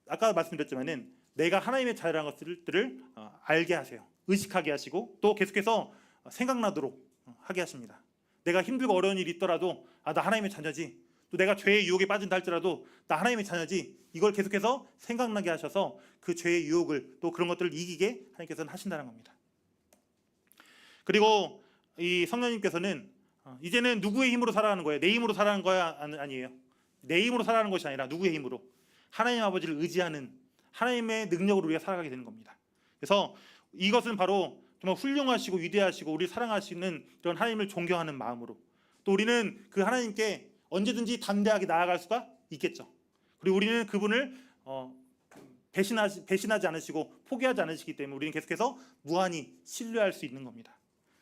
아까 말씀드렸지만은 내가 하나님의 자녀라는 것들을 알게 하세요. 의식하게 하시고 또 계속해서 생각나도록 하게 하십니다. 내가 힘들고 어려운 일이 있더라도 나 하나님의 자녀지. 또 내가 죄의 유혹에 빠진다 할지라도 나 하나님의 자녀지. 이걸 계속해서 생각나게 하셔서 그 죄의 유혹을 또 그런 것들을 이기게 하나님께서는 하신다는 겁니다. 그리고 이 성령님께서는 이제는 누구의 힘으로 살아가는 거예요? 내 힘으로 살아가는 거야? 아니에요. 내 힘으로 살아가는 것이 아니라 누구의 힘으로? 하나님 아버지를 의지하는 하나님의 능력으로 우리가 살아가게 되는 겁니다. 그래서 이것은 바로 정말 훌륭하시고 위대하시고 우리를 사랑하시는 이런 하나님을 존경하는 마음으로 또 우리는 그 하나님께 언제든지 담대하게 나아갈 수가 있겠죠. 그리고 우리는 그분을 배신하지 않으시고 포기하지 않으시기 때문에 우리는 계속해서 무한히 신뢰할 수 있는 겁니다.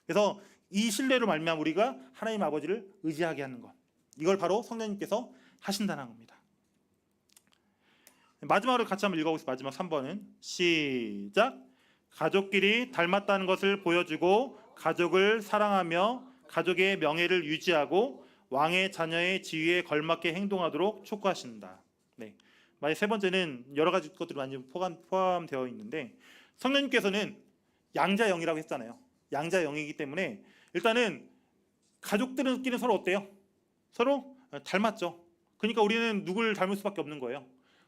그래서 이 신뢰로 말미암아 우리가 하나님 아버지를 의지하게 하는 것, 이걸 바로 성령님께서 하신다는 겁니다. 마지막으로 같이 한번 읽어보겠습니다. 마지막 3번은 시작. 가족끼리 닮았다는 것을 보여주고 가족을 사랑하며 가족의 명예를 유지하고 왕의 자녀의 지위에 걸맞게 행동하도록 촉구하신다. 네. 세 번째는 여러 가지 것들이 많이 포함되어 있는데 성령님께서는 양자영이라고 했잖아요. 양자영이기 때문에 일단은 가족들끼리는 서로 어때요? 서로 닮았죠. 그러니까 우리는 누구를 닮을 수밖에 없는 거예요.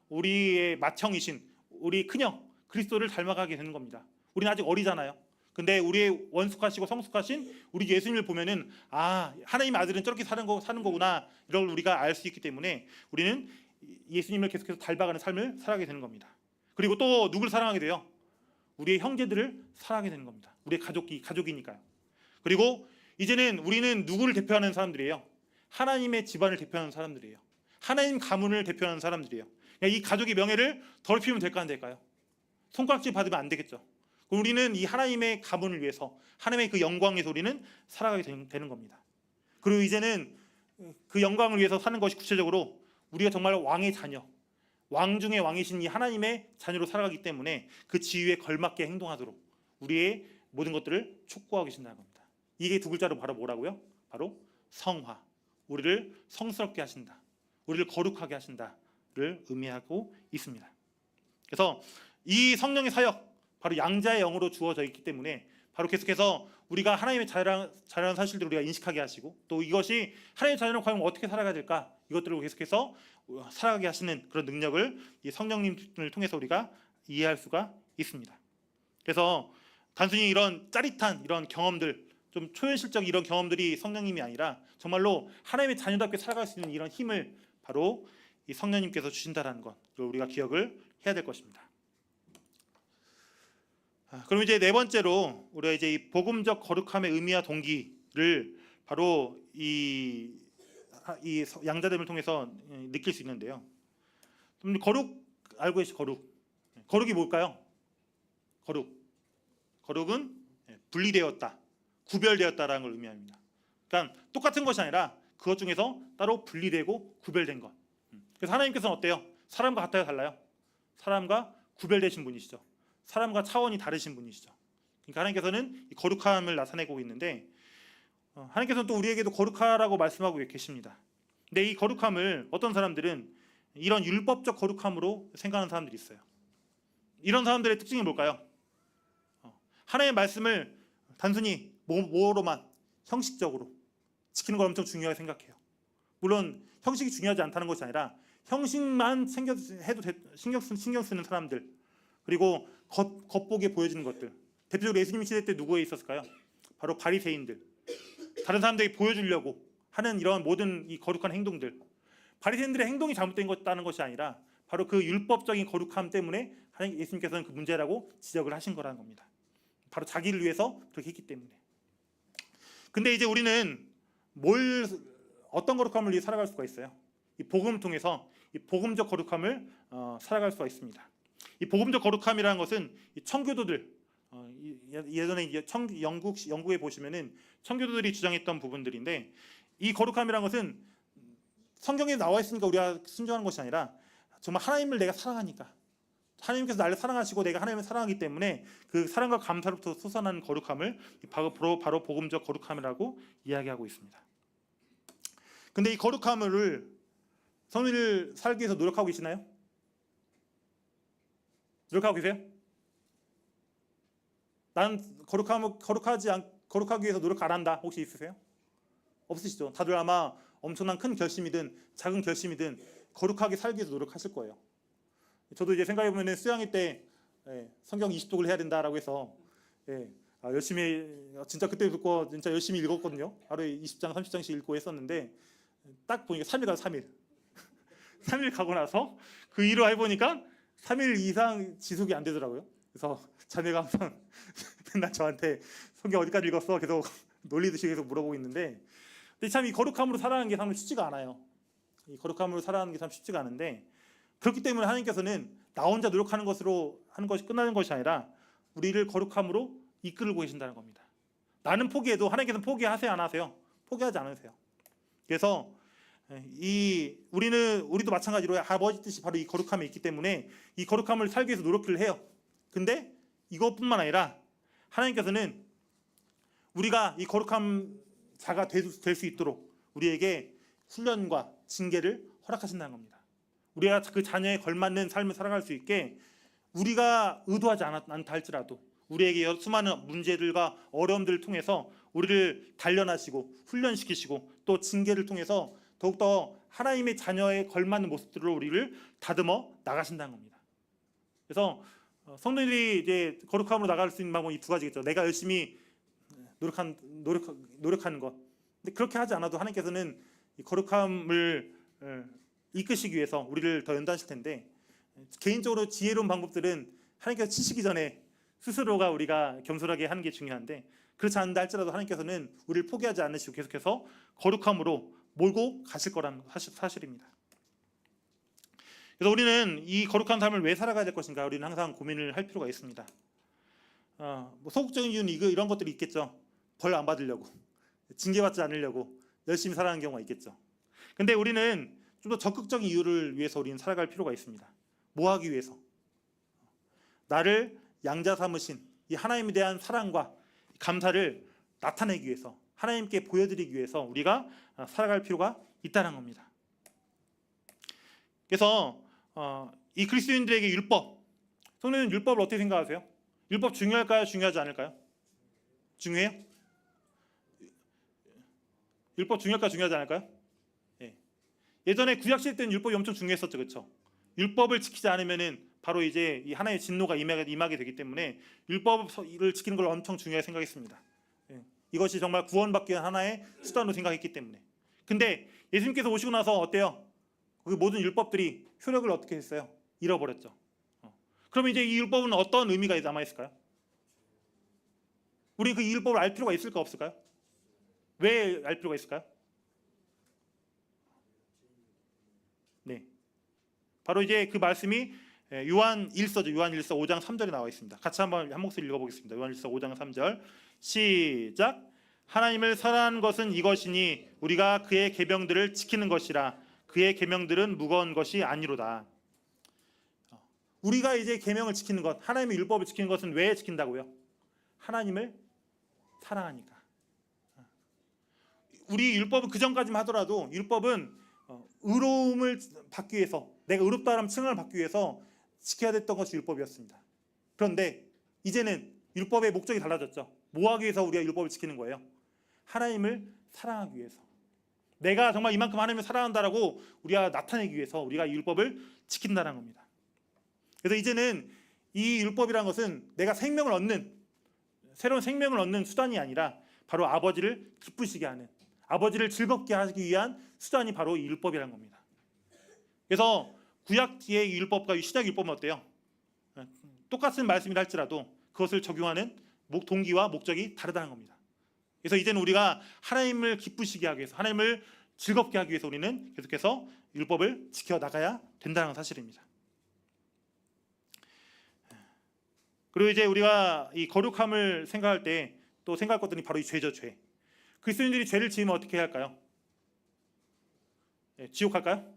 우리의 맏형이신 우리 큰형 그리스도를 닮아가게 되는 겁니다. 우리는 아직 어리잖아요. 근데 우리의 원숙하시고 성숙하신 우리 예수님을 보면은 하나님의 아들은 저렇게 사는 거구나 이걸 우리가 알 수 있기 때문에 우리는 예수님을 계속해서 닮아가는 삶을 살아가게 되는 겁니다. 그리고 또 누구를 사랑하게 돼요? 우리의 형제들을 사랑하게 되는 겁니다. 우리의 가족이니까요. 그리고 이제는 우리는 누구를 대표하는 사람들이에요? 하나님의 집안을 대표하는 사람들이에요. 하나님 가문을 대표하는 사람들이에요. 이 가족의 명예를 더럽히면 될까 안 될까요? 손가락질 받으면 안 되겠죠. 우리는 이 하나님의 가문을 위해서 하나님의 그 영광에서 우리는 살아가게 되는 겁니다. 그리고 이제는 그 영광을 위해서 사는 것이 구체적으로 우리가 정말 왕의 자녀, 왕 중의 왕이신 이 하나님의 자녀로 살아가기 때문에 그 지위에 걸맞게 행동하도록 우리의 모든 것들을 촉구하고 계신다는 겁니다. 이게 두 글자로 바로 뭐라고요? 바로 성화, 우리를 성스럽게 하신다, 우리를 거룩하게 하신다를 의미하고 있습니다. 그래서 이 성령의 사역 바로 양자의 영으로 주어져 있기 때문에 바로 계속해서 우리가 하나님의 자녀라는 사실들을 우리가 인식하게 하시고, 또 이것이 하나님의 자녀는 과연 어떻게 살아가야 될까, 이것들을 계속해서 살아가게 하시는 그런 능력을 이 성령님을 통해서 우리가 이해할 수가 있습니다. 그래서 단순히 이런 짜릿한 이런 경험들, 좀 초현실적 이런 경험들이 성령님이 아니라 정말로 하나님의 자녀답게 살아갈 수 있는 이런 힘을 바로 이 성령님께서 주신다라는 것, 우리가 기억을 해야 될 것입니다. 그럼 이제 네 번째로 우리가 이제 이 복음적 거룩함의 의미와 동기를 바로 이 양자됨을 통해서 느낄 수 있는데요. 거룩 알고 계시죠? 거룩이 뭘까요? 거룩은 분리되었다, 구별되었다라는 걸 의미합니다. 그러니까 똑같은 것이 아니라 그것 중에서 따로 분리되고 구별된 것. 그래서 하나님께서는 어때요? 사람과 같아요, 달라요? 사람과 구별되신 분이시죠. 사람과 차원이 다르신 분이시죠. 그러니까 하나님께서는 이 거룩함을 나타내고 있는데, 하나님께서는 또 우리에게도 거룩하라고 말씀하고 계십니다. 근데 이 거룩함을 어떤 사람들은 이런 율법적 거룩함으로 생각하는 사람들이 있어요. 이런 사람들의 특징이 뭘까요? 하나님의 말씀을 단순히 뭐로만, 형식적으로 지키는 걸 엄청 중요하게 생각해요. 물론 형식이 중요하지 않다는 것이 아니라 형식만 신경 쓰는 사람들, 그리고 겉보기에 보여지는 것들. 대표적으로 예수님 시대 때 누구에 있었을까요? 바로 바리새인들. 다른 사람들에게 보여주려고 하는 이런 모든 이 거룩한 행동들. 바리새인들의 행동이 잘못된 것다는 것이 아니라 바로 그 율법적인 거룩함 때문에 하나님 예수님께서는 그 문제라고 지적을 하신 거라는 겁니다. 바로 자기를 위해서 그렇게 했기 때문에. 근데 이제 우리는 어떤 거룩함을 위해 살아갈 수가 있어요? 이 복음을 통해서 이 복음적 거룩함을 살아갈 수가 있습니다. 이 복음적 거룩함이라는 것은 이 청교도들, 예전에 이제 영국에 보시면은 청교도들이 주장했던 부분들인데, 이 거룩함이라는 것은 성경에 나와 있으니까 우리가 순종하는 것이 아니라 정말 하나님을 내가 사랑하니까, 하나님께서 나를 사랑하시고 내가 하나님을 사랑하기 때문에 그 사랑과 감사로부터 솟아나는 거룩함을 바로 복음적 거룩함이라고 이야기하고 있습니다. 근데 이 거룩함을 성인을 살기 위해서 노력하고 계시나요? 노력하고 계세요? 난 거룩하기 위해서 노력 안 한다. 혹시 있으세요? 없으시죠? 다들 아마 엄청난 큰 결심이든 작은 결심이든 거룩하게 살기 위해서 노력하실 거예요. 저도 이제 생각해보면 수양회 때 성경 20독을 해야 된다라고 해서 열심히, 진짜 그때 듣고 진짜 열심히 읽었거든요. 하루에 20장 30장씩 읽고 했었는데, 딱 보니까 3일 가서 3일 3일 가고 나서 그 일을 해보니까 3일 이상 지속이 안 되더라고요. 그래서 자매가 항상 맨날 저한테 성경 어디까지 읽었어? 계속 놀리듯이 계속 물어보고 있는데, 근데 참 이 거룩함으로 살아가는 게 참 쉽지가 않아요. 이 거룩함으로 살아가는 게 참 쉽지가 않은데, 그렇기 때문에 하나님께서는 나 혼자 노력하는 것으로 하는 것이 끝나는 것이 아니라 우리를 거룩함으로 이끌고 계신다는 겁니다. 나는 포기해도 하나님께서는 포기하세요, 안 하세요? 포기하지 않으세요. 그래서 우리도 마찬가지로 아버지 뜻이 바로 이 거룩함에 있기 때문에 이 거룩함을 살기 위해서 노력을 해요. 근데 이것뿐만 아니라 하나님께서는 우리가 이 거룩함 자가 될 수 있도록 우리에게 훈련과 징계를 허락하신다는 겁니다. 우리가 그 자녀에 걸맞는 삶을 살아갈 수 있게 우리가 의도하지 않다 할지라도 우리에게 수많은 문제들과 어려움들을 통해서 우리를 단련하시고 훈련시키시고 또 징계를 통해서 더욱더 하나님의 자녀에 걸맞는 모습들로 우리를 다듬어 나가신다는 겁니다. 그래서 성도들이 이제 거룩함으로 나갈 수 있는 방법이 이 두 가지겠죠. 내가 열심히 노력하는 것. 근데 그렇게 하지 않아도 하나님께서는 이 거룩함을 이끄시기 위해서 우리를 더 연단하실 텐데, 개인적으로 지혜로운 방법들은 하나님께서 치시기 전에 스스로가 우리가 겸손하게 하는 게 중요한데, 그렇지 않는다 할지라도 하나님께서는 우리를 포기하지 않으시고 계속해서 거룩함으로 몰고 가실 거라는 사실입니다. 그래서 우리는 이 거룩한 삶을 왜 살아가야 될 것인가, 우리는 항상 고민을 할 필요가 있습니다. 뭐 소극적인 이유는 이런 것들이 있겠죠. 벌 안 받으려고, 징계받지 않으려고 열심히 살아가는 경우가 있겠죠. 근데 우리는 좀 더 적극적인 이유를 위해서 우리는 살아갈 필요가 있습니다. 뭐 하기 위해서? 나를 양자 삼으신 이 하나님에 대한 사랑과 감사를 나타내기 위해서, 하나님께 보여드리기 위해서 우리가 살아갈 필요가 있다는 겁니다. 그래서 이 그리스도인들에게 율법, 성도는 율법을 어떻게 생각하세요? 율법 중요할까요? 중요하지 않을까요? 중요해요? 율법 중요할까 중요하지 않을까요? 예. 예전에 구약 시대 때는 율법이 엄청 중요했었죠, 그렇죠? 율법을 지키지 않으면은 바로 이제 이 하나의 진노가 임하게 되기 때문에 율법을 지키는 걸 엄청 중요하게 생각했습니다. 예. 이것이 정말 구원받기 위한 하나의 수단으로 생각했기 때문에. 근데 예수님께서 오시고 나서 어때요? 그 모든 율법들이 효력을 어떻게 했어요? 잃어버렸죠. 그럼 이제 이 율법은 어떤 의미가 남아 있을까요? 우리 그 율법을 알 필요가 있을까 없을까요? 왜 알 필요가 있을까요? 네, 바로 이제 그 말씀이 요한 1서죠. 요한 1서 5장 3절에 나와 있습니다. 같이 한번 한 목소리 읽어보겠습니다. 요한 1서 5장 3절 시작. 하나님을 사랑하는 것은 이것이니 우리가 그의 계명들을 지키는 것이라. 그의 계명들은 무거운 것이 아니로다. 우리가 이제 계명을 지키는 것, 하나님의 율법을 지키는 것은 왜 지킨다고요? 하나님을 사랑하니까. 우리 율법은 그 전까지만 하더라도 율법은 의로움을 받기 위해서, 내가 의롭다라는 칭함을 받기 위해서 지켜야 됐던 것이 율법이었습니다. 그런데 이제는 율법의 목적이 달라졌죠. 뭐 하기 위해서 우리가 율법을 지키는 거예요? 하나님을 사랑하기 위해서. 내가 정말 이만큼 하나님을 사랑한다라고 우리가 나타내기 위해서 우리가 이 율법을 지킨다는 겁니다. 그래서 이제는 이 율법이라는 것은 내가 생명을 얻는, 새로운 생명을 얻는 수단이 아니라 바로 아버지를 기쁘시게 하는, 아버지를 즐겁게 하기 위한 수단이 바로 이 율법이라는 겁니다. 그래서 구약의 율법과 신약 율법은 어때요? 똑같은 말씀이라 할지라도 그것을 적용하는 동기와 목적이 다르다는 겁니다. 그래서 이제는 우리가 하나님을 기쁘시게 하기 위해서, 하나님을 즐겁게 하기 위해서 우리는 계속해서 율법을 지켜나가야 된다는 사실입니다. 그리고 이제 우리가 이 거룩함을 생각할 때 또 생각할 것들이 바로 이 죄죠, 죄. 그리스도인들이 죄를 지으면 어떻게 해야 할까요? 지옥 갈까요?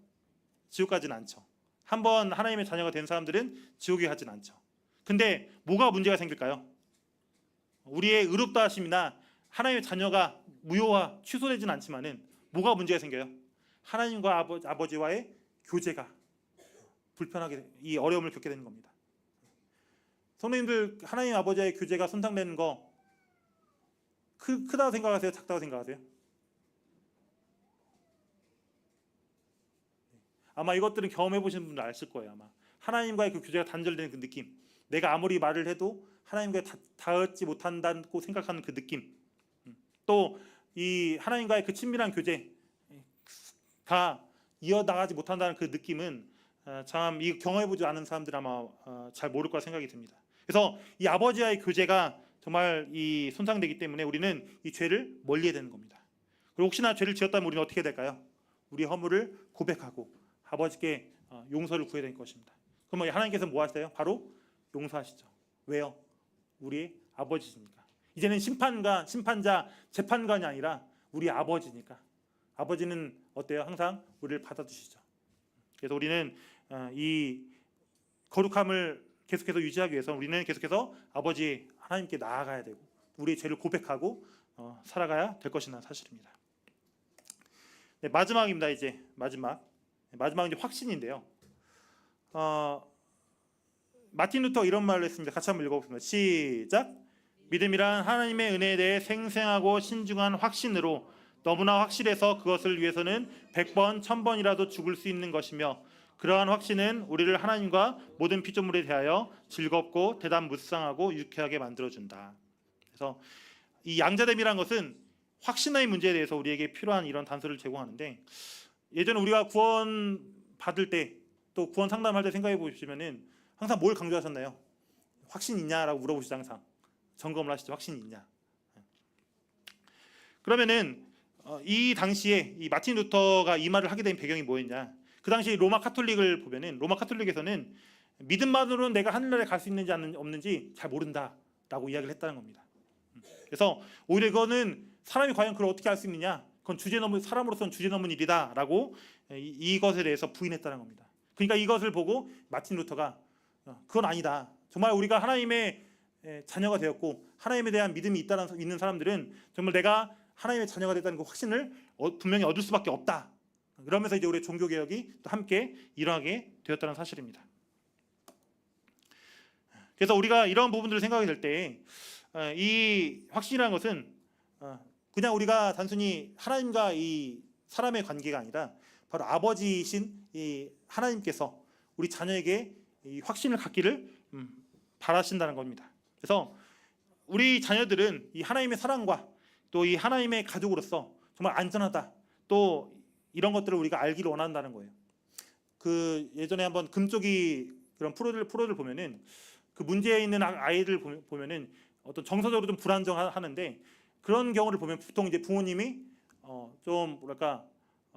지옥 가진 않죠. 한번 하나님의 자녀가 된 사람들은 지옥에 가진 않죠. 근데 뭐가 문제가 생길까요? 우리의 의롭다 하심이나 하나님의 자녀가 무효화, 취소되진 않지만은 뭐가 문제가 생겨요? 하나님과 아버지와의 교제가 불편하게, 이 어려움을 겪게 되는 겁니다. 성도님들, 하나님 아버지와의 교제가 손상되는 거 크다고 생각하세요? 작다고 생각하세요? 아마 이것들은 경험해 보신 분들 아실 거예요. 아마 하나님과의 그 교제가 단절되는 그 느낌, 내가 아무리 말을 해도 하나님과 닿지 못한다고 생각하는 그 느낌, 또 이 하나님과의 그 친밀한 교제가 이어나가지 못한다는 그 느낌은 참 이 경험해보지 않은 사람들 아마 잘 모를 거라 생각이 듭니다. 그래서 이 아버지와의 교제가 정말 이 손상되기 때문에 우리는 이 죄를 멀리해야 되는 겁니다. 그리고 혹시나 죄를 지었다면 우리는 어떻게 될까요? 우리 허물을 고백하고 아버지께 용서를 구해야 될 것입니다. 그럼 하나님께서 뭐 하세요? 바로 용서하시죠. 왜요? 우리의 아버지니까. 이제는 심판자, 재판관이 아니라 우리 아버지니까. 아버지는 어때요? 항상 우리를 받아주시죠. 그래서 우리는 이 거룩함을 계속해서 유지하기 위해서 우리는 계속해서 아버지 하나님께 나아가야 되고 우리의 죄를 고백하고 살아가야 될 것이라는 사실입니다. 네, 마지막입니다. 이제 마지막은 이제 확신인데요. 마틴 루터 이런 말을 했습니다. 같이 한번 읽어보겠습니다. 시작. 믿음이란 하나님의 은혜에 대해 생생하고 신중한 확신으로 너무나 확실해서 그것을 위해서는 100번, 1000번이라도 죽을 수 있는 것이며 그러한 확신은 우리를 하나님과 모든 피조물에 대하여 즐겁고 대담무쌍하고 유쾌하게 만들어준다. 그래서 이 양자됨이란 것은 확신의 문제에 대해서 우리에게 필요한 이런 단서를 제공하는데, 예전에 우리가 구원 받을 때 또 구원 상담할 때 생각해 보시면은 항상 뭘 강조하셨나요? 확신 있냐라고 물어보시죠. 항상 점검을 하시죠. 확신 있냐. 그러면은 이 당시에 이 마틴 루터가 이 말을 하게 된 배경이 뭐였냐? 그 당시 로마 카톨릭을 보면은 로마 카톨릭에서는 믿음만으로는 내가 하늘나라에 갈 수 있는지 없는지 잘 모른다라고 이야기를 했다는 겁니다. 그래서 오히려 이거는 사람이 과연 그걸 어떻게 알 수 있느냐? 그건 사람으로서는 주제넘은 일이다라고 이것에 대해서 부인했다는 겁니다. 그러니까 이것을 보고 마틴 루터가 그건 아니다. 정말 우리가 하나님의 자녀가 되었고 하나님에 대한 믿음이 있는 사람들은 정말 내가 하나님의 자녀가 됐다는 그 확신을 분명히 얻을 수밖에 없다. 그러면서 이제 우리의 종교 개혁이 또 함께 일어나게 되었다는 사실입니다. 그래서 우리가 이런 부분들을 생각이 될 때 이 확신이라는 것은 그냥 우리가 단순히 하나님과 이 사람의 관계가 아니라 바로 아버지이신 이 하나님께서 우리 자녀에게 이 확신을 갖기를 바라신다는 겁니다. 그래서 우리 자녀들은 이 하나님의 사랑과 또 이 하나님의 가족으로서 정말 안전하다, 또 이런 것들을 우리가 알기를 원한다는 거예요. 그 예전에 한번 금쪽이 그런 프로를 보면은 그 문제에 있는 아이들 보면은 어떤 정서적으로 좀 불안정하는데, 그런 경우를 보면 보통 이제 부모님이 좀 뭐랄까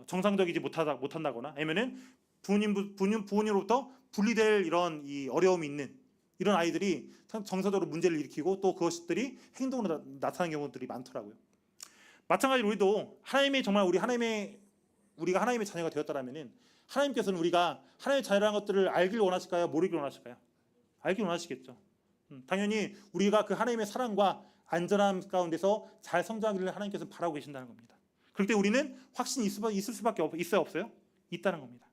정상적이지 못한다거나 아니면은 부모님으로부터 분리될 이런 이 어려움이 있는 이런 아이들이 정서적으로 문제를 일으키고 또 그것들이 행동으로 나타나는 경우들이 많더라고요. 마찬가지로 우리도 우리가 하나님의 자녀가 되었다라면은 하나님께서는 우리가 하나님의 자녀라는 것들을 알길 원하실까요? 모르길 원하실까요? 알길 원하시겠죠. 당연히 우리가 그 하나님의 사랑과 안전함 가운데서 잘 성장하기를 하나님께서 바라고 계신다는 겁니다. 그럴 때 우리는 확신이 있을 수밖에 있어요, 없어요? 있다는 겁니다.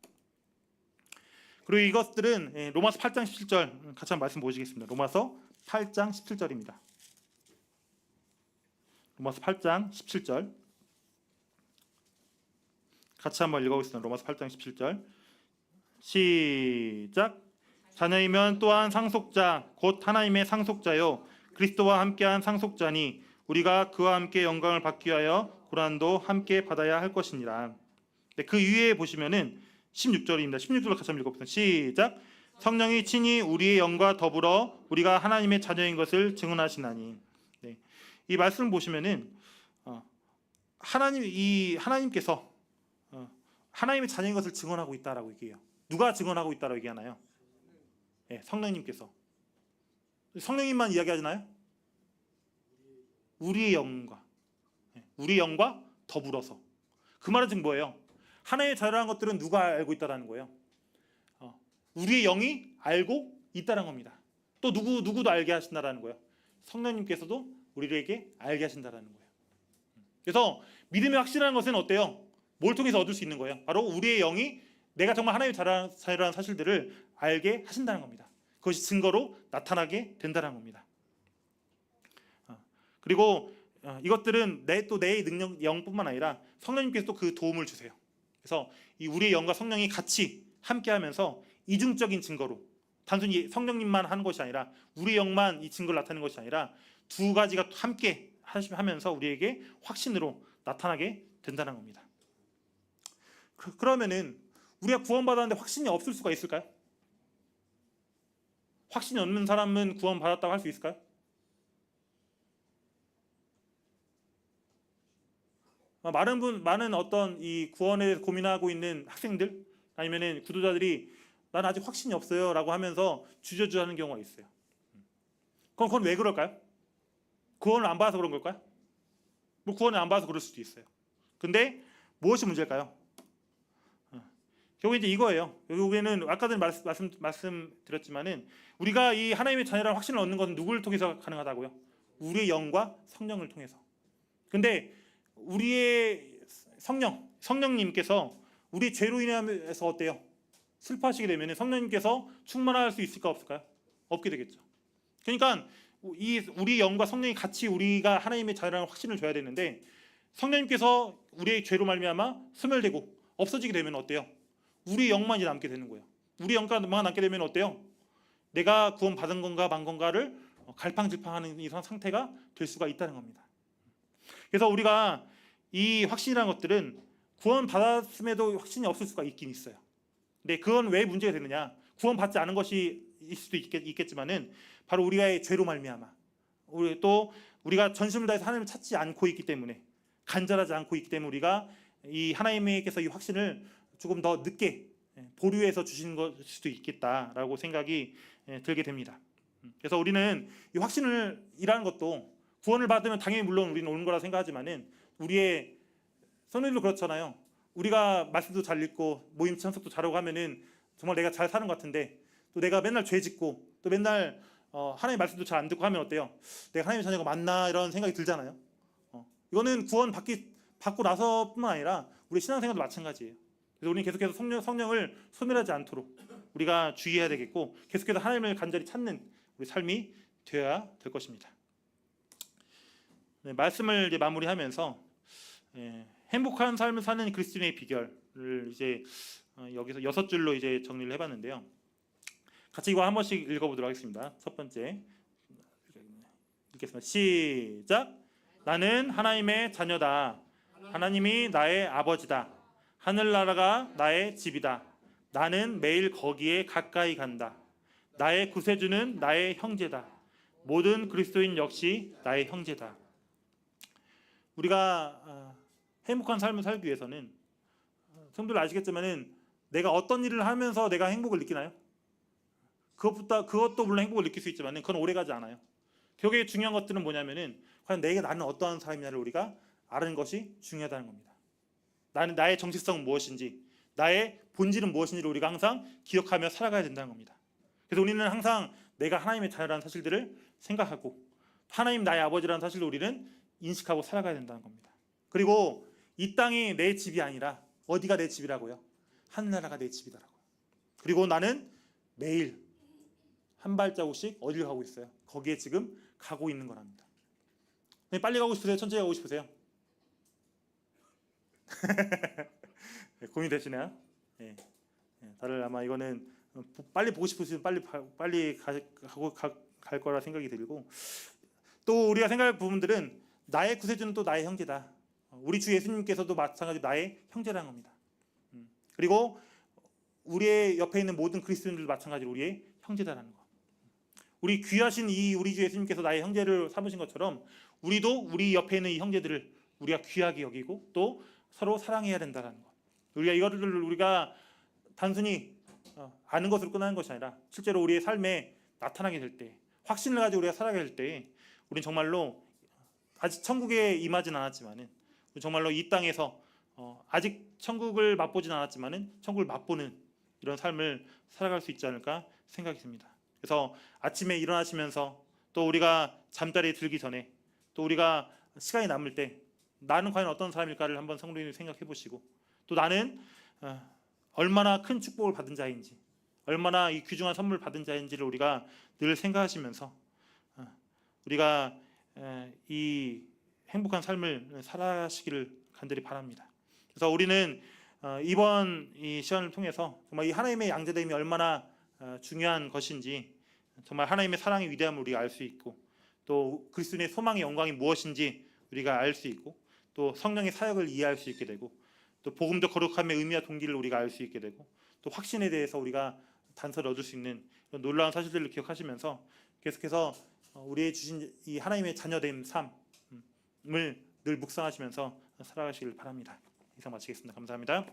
그리고 이것들은 로마서 8장 17절 같이 한번 말씀 보시겠습니다. 로마서 8장 17절입니다. 로마서 8장 17절 같이 한번 읽어보겠습니다. 로마서 8장 17절 시작. 자녀이면 또한 상속자 곧 하나님의 상속자요 그리스도와 함께한 상속자니 우리가 그와 함께 영광을 받기 위하여 고난도 함께 받아야 할 것이니라. 네, 그 위에 보시면은 16절입니다. 16절 같이 한번 읽어보겠습니다. 시작. 성령이 친히 우리의 영과 더불어 우리가 하나님의 자녀인 것을 증언하시나니. 네, 이 말씀 보시면은 하나님께서 하나님의 자녀인 것을 증언하고 있다라고 얘기해요. 누가 증언하고 있다라고 얘기하나요? 네, 성령님께서. 성령님만 이야기하잖아요. 우리의 영과 더불어서. 그 말은 지금 뭐예요? 하나님의 자녀라는 것들은 누가 알고 있다라는 거예요? 우리의 영이 알고 있다는 겁니다. 또 누구도 알게 하신다라는 거예요. 성령님께서도 우리에게 알게 하신다라는 거예요. 그래서 믿음의 확신이라는 것은 어때요? 뭘 통해서 얻을 수 있는 거예요? 바로 우리의 영이 내가 정말 하나님의 자녀라는 사실들을 알게 하신다는 겁니다. 그것이 증거로 나타나게 된다는 겁니다. 그리고 이것들은 내 능력, 영뿐만 아니라 성령님께서도 그 도움을 주세요. 그래서 이 우리의 영과 성령이 같이 함께하면서 이중적인 증거로, 단순히 성령님만 하는 것이 아니라 우리 영만 이 증거를 나타내는 것이 아니라 두 가지가 함께 하면서 우리에게 확신으로 나타나게 된다는 겁니다. 그러면은 우리가 구원받았는데 확신이 없을 수가 있을까요? 확신이 없는 사람은 구원받았다고 할 수 있을까요? 많은 어떤 이 구원에 대해서 고민하고 있는 학생들 아니면은 구도자들이 난 아직 확신이 없어요라고 하면서 주저주저하는 경우가 있어요. 그건 왜 그럴까요? 구원을 안 받아서 그런 걸까요? 뭐 구원을 안 받아서 그럴 수도 있어요. 근데 무엇이 문제일까요? 결국 이제 이거예요. 결국에는 아까 전에 말씀드렸지만은 우리가 이 하나님의 자녀라는 확신을 얻는 것은 누구를 통해서 가능하다고요? 우리의 영과 성령을 통해서. 근데 우리의 성령님께서 우리 죄로 인해서 어때요? 슬퍼하시게 되면 성령님께서 충만할 수 있을까 없을까요? 없게 되겠죠. 그러니까 우리 영과 성령이 같이 우리가 하나님의 자녀라는 확신을 줘야 되는데 성령님께서 우리의 죄로 말미암아 소멸되고 없어지게 되면 어때요? 우리 영만이 남게 되는 거예요. 우리 영만 남게 되면 어때요? 내가 구원 받은 건가 만 건가를 갈팡질팡하는 이런 상태가 될 수가 있다는 겁니다. 그래서 우리가 이 확신이라는 것들은 구원 받았음에도 확신이 없을 수가 있긴 있어요. 근데 그건 왜 문제가 되느냐? 구원 받지 않은 것이 있을 수도 있겠지만은 바로 우리의 죄로 말미암아 우리가 전심을 다해서 하나님을 찾지 않고 있기 때문에, 간절하지 않고 있기 때문에 우리가 이 하나님께서 이 확신을 조금 더 늦게 보류해서 주신 것일 수도 있겠다라고 생각이 들게 됩니다. 그래서 우리는 이 확신을 이라는 것도 구원을 받으면 당연히 물론 우리는 오는 거라 생각하지만은 우리의 성도들도 그렇잖아요. 우리가 말씀도 잘 읽고 모임 참석도 잘하고 하면은 정말 내가 잘 사는 것 같은데 또 내가 맨날 죄 짓고 또 맨날 하나님의 말씀도 잘 안 듣고 하면 어때요? 내가 하나님의 자녀가 맞나 이런 생각이 들잖아요. 이거는 구원 받고 나서뿐만 아니라 우리 신앙생활도 마찬가지예요. 그래서 우리는 계속해서 성령을 소멸하지 않도록 우리가 주의해야 되겠고 계속해서 하나님을 간절히 찾는 우리 삶이 되어야 될 것입니다. 말씀을 이제 마무리하면서 행복한 삶을 사는 그리스도인의 비결을 이제 여기서 6줄로 이제 정리를 해봤는데요. 같이 이거 한 번씩 읽어보도록 하겠습니다. 첫 번째 읽겠습니다. 시작. 나는 하나님의 자녀다. 하나님이 나의 아버지다. 하늘나라가 나의 집이다. 나는 매일 거기에 가까이 간다. 나의 구세주는 나의 형제다. 모든 그리스도인 역시 나의 형제다. 우리가 행복한 삶을 살기 위해서는 성도들 아시겠지만은 내가 어떤 일을 하면서 내가 행복을 느끼나요? 그것도 물론 행복을 느낄 수 있지만은 그건 오래가지 않아요. 결국에 중요한 것들은 뭐냐면은 과연 나는 어떠한 사람이냐를 우리가 아는 것이 중요하다는 겁니다. 나의 정체성은 무엇인지, 나의 본질은 무엇인지를 우리가 항상 기억하며 살아가야 된다는 겁니다. 그래서 우리는 항상 내가 하나님의 자녀라는 사실들을 생각하고 하나님 나의 아버지라는 사실을 우리는 인식하고 살아가야 된다는 겁니다. 그리고 이 땅이 내 집이 아니라 어디가 내 집이라고요? 하늘나라가 내 집이다라고. 그리고 나는 매일 한 발자국씩 어디를 가고 있어요? 거기에 지금 가고 있는 거랍니다. 빨리 가고 싶으세요? 천천히 가고 싶으세요? 고민되시나요? 네. 다들 아마 이거는 빨리 보고 싶으시면 빨리 갈 거라 생각이 들고, 또 우리가 생각할 부분들은 나의 구세주는 또 나의 형제다. 우리 주 예수님께서도 마찬가지로 나의 형제라는 겁니다. 그리고 우리의 옆에 있는 모든 그리스도인들도 마찬가지로 우리의 형제다라는 거. 우리 귀하신 우리 주 예수님께서 나의 형제를 삼으신 것처럼 우리도 우리 옆에 있는 이 형제들을 우리가 귀하게 여기고 또 서로 사랑해야 된다는 것. 우리가 이것들을 우리가 단순히 아는 것으로 끝나는 것이 아니라 실제로 우리의 삶에 나타나게 될 때, 확신을 가지고 우리가 살아가게 될 때, 우리는 정말로 아직 천국에 임하진 않았지만은 정말로 이 땅에서 아직 천국을 맛보진 않았지만은 천국을 맛보는 이런 삶을 살아갈 수 있지 않을까 생각이 듭니다. 그래서 아침에 일어나시면서 또 우리가 잠자리에 들기 전에 또 우리가 시간이 남을 때 나는 과연 어떤 사람일까를 한번 성도님이 생각해 보시고, 또 나는 얼마나 큰 축복을 받은 자인지, 얼마나 이 귀중한 선물을 받은 자인지를 우리가 늘 생각하시면서 우리가 이 행복한 삶을 살아가시기를 간절히 바랍니다. 그래서 우리는 이번 이 시간을 통해서 정말 이 하나님의 양자됨이 얼마나 중요한 것인지, 정말 하나님의 사랑의 위대함을 우리가 알 수 있고, 또 그리스도의 소망의 영광이 무엇인지 우리가 알 수 있고, 또 성령의 사역을 이해할 수 있게 되고, 또 복음적 거룩함의 의미와 동기를 우리가 알 수 있게 되고, 또 확신에 대해서 우리가 단서를 얻을 수 있는 이런 놀라운 사실들을 기억하시면서 계속해서 우리의 주신 이 하나님의 자녀됨 삶을 늘 묵상하시면서 살아가시길 바랍니다. 이상 마치겠습니다. 감사합니다.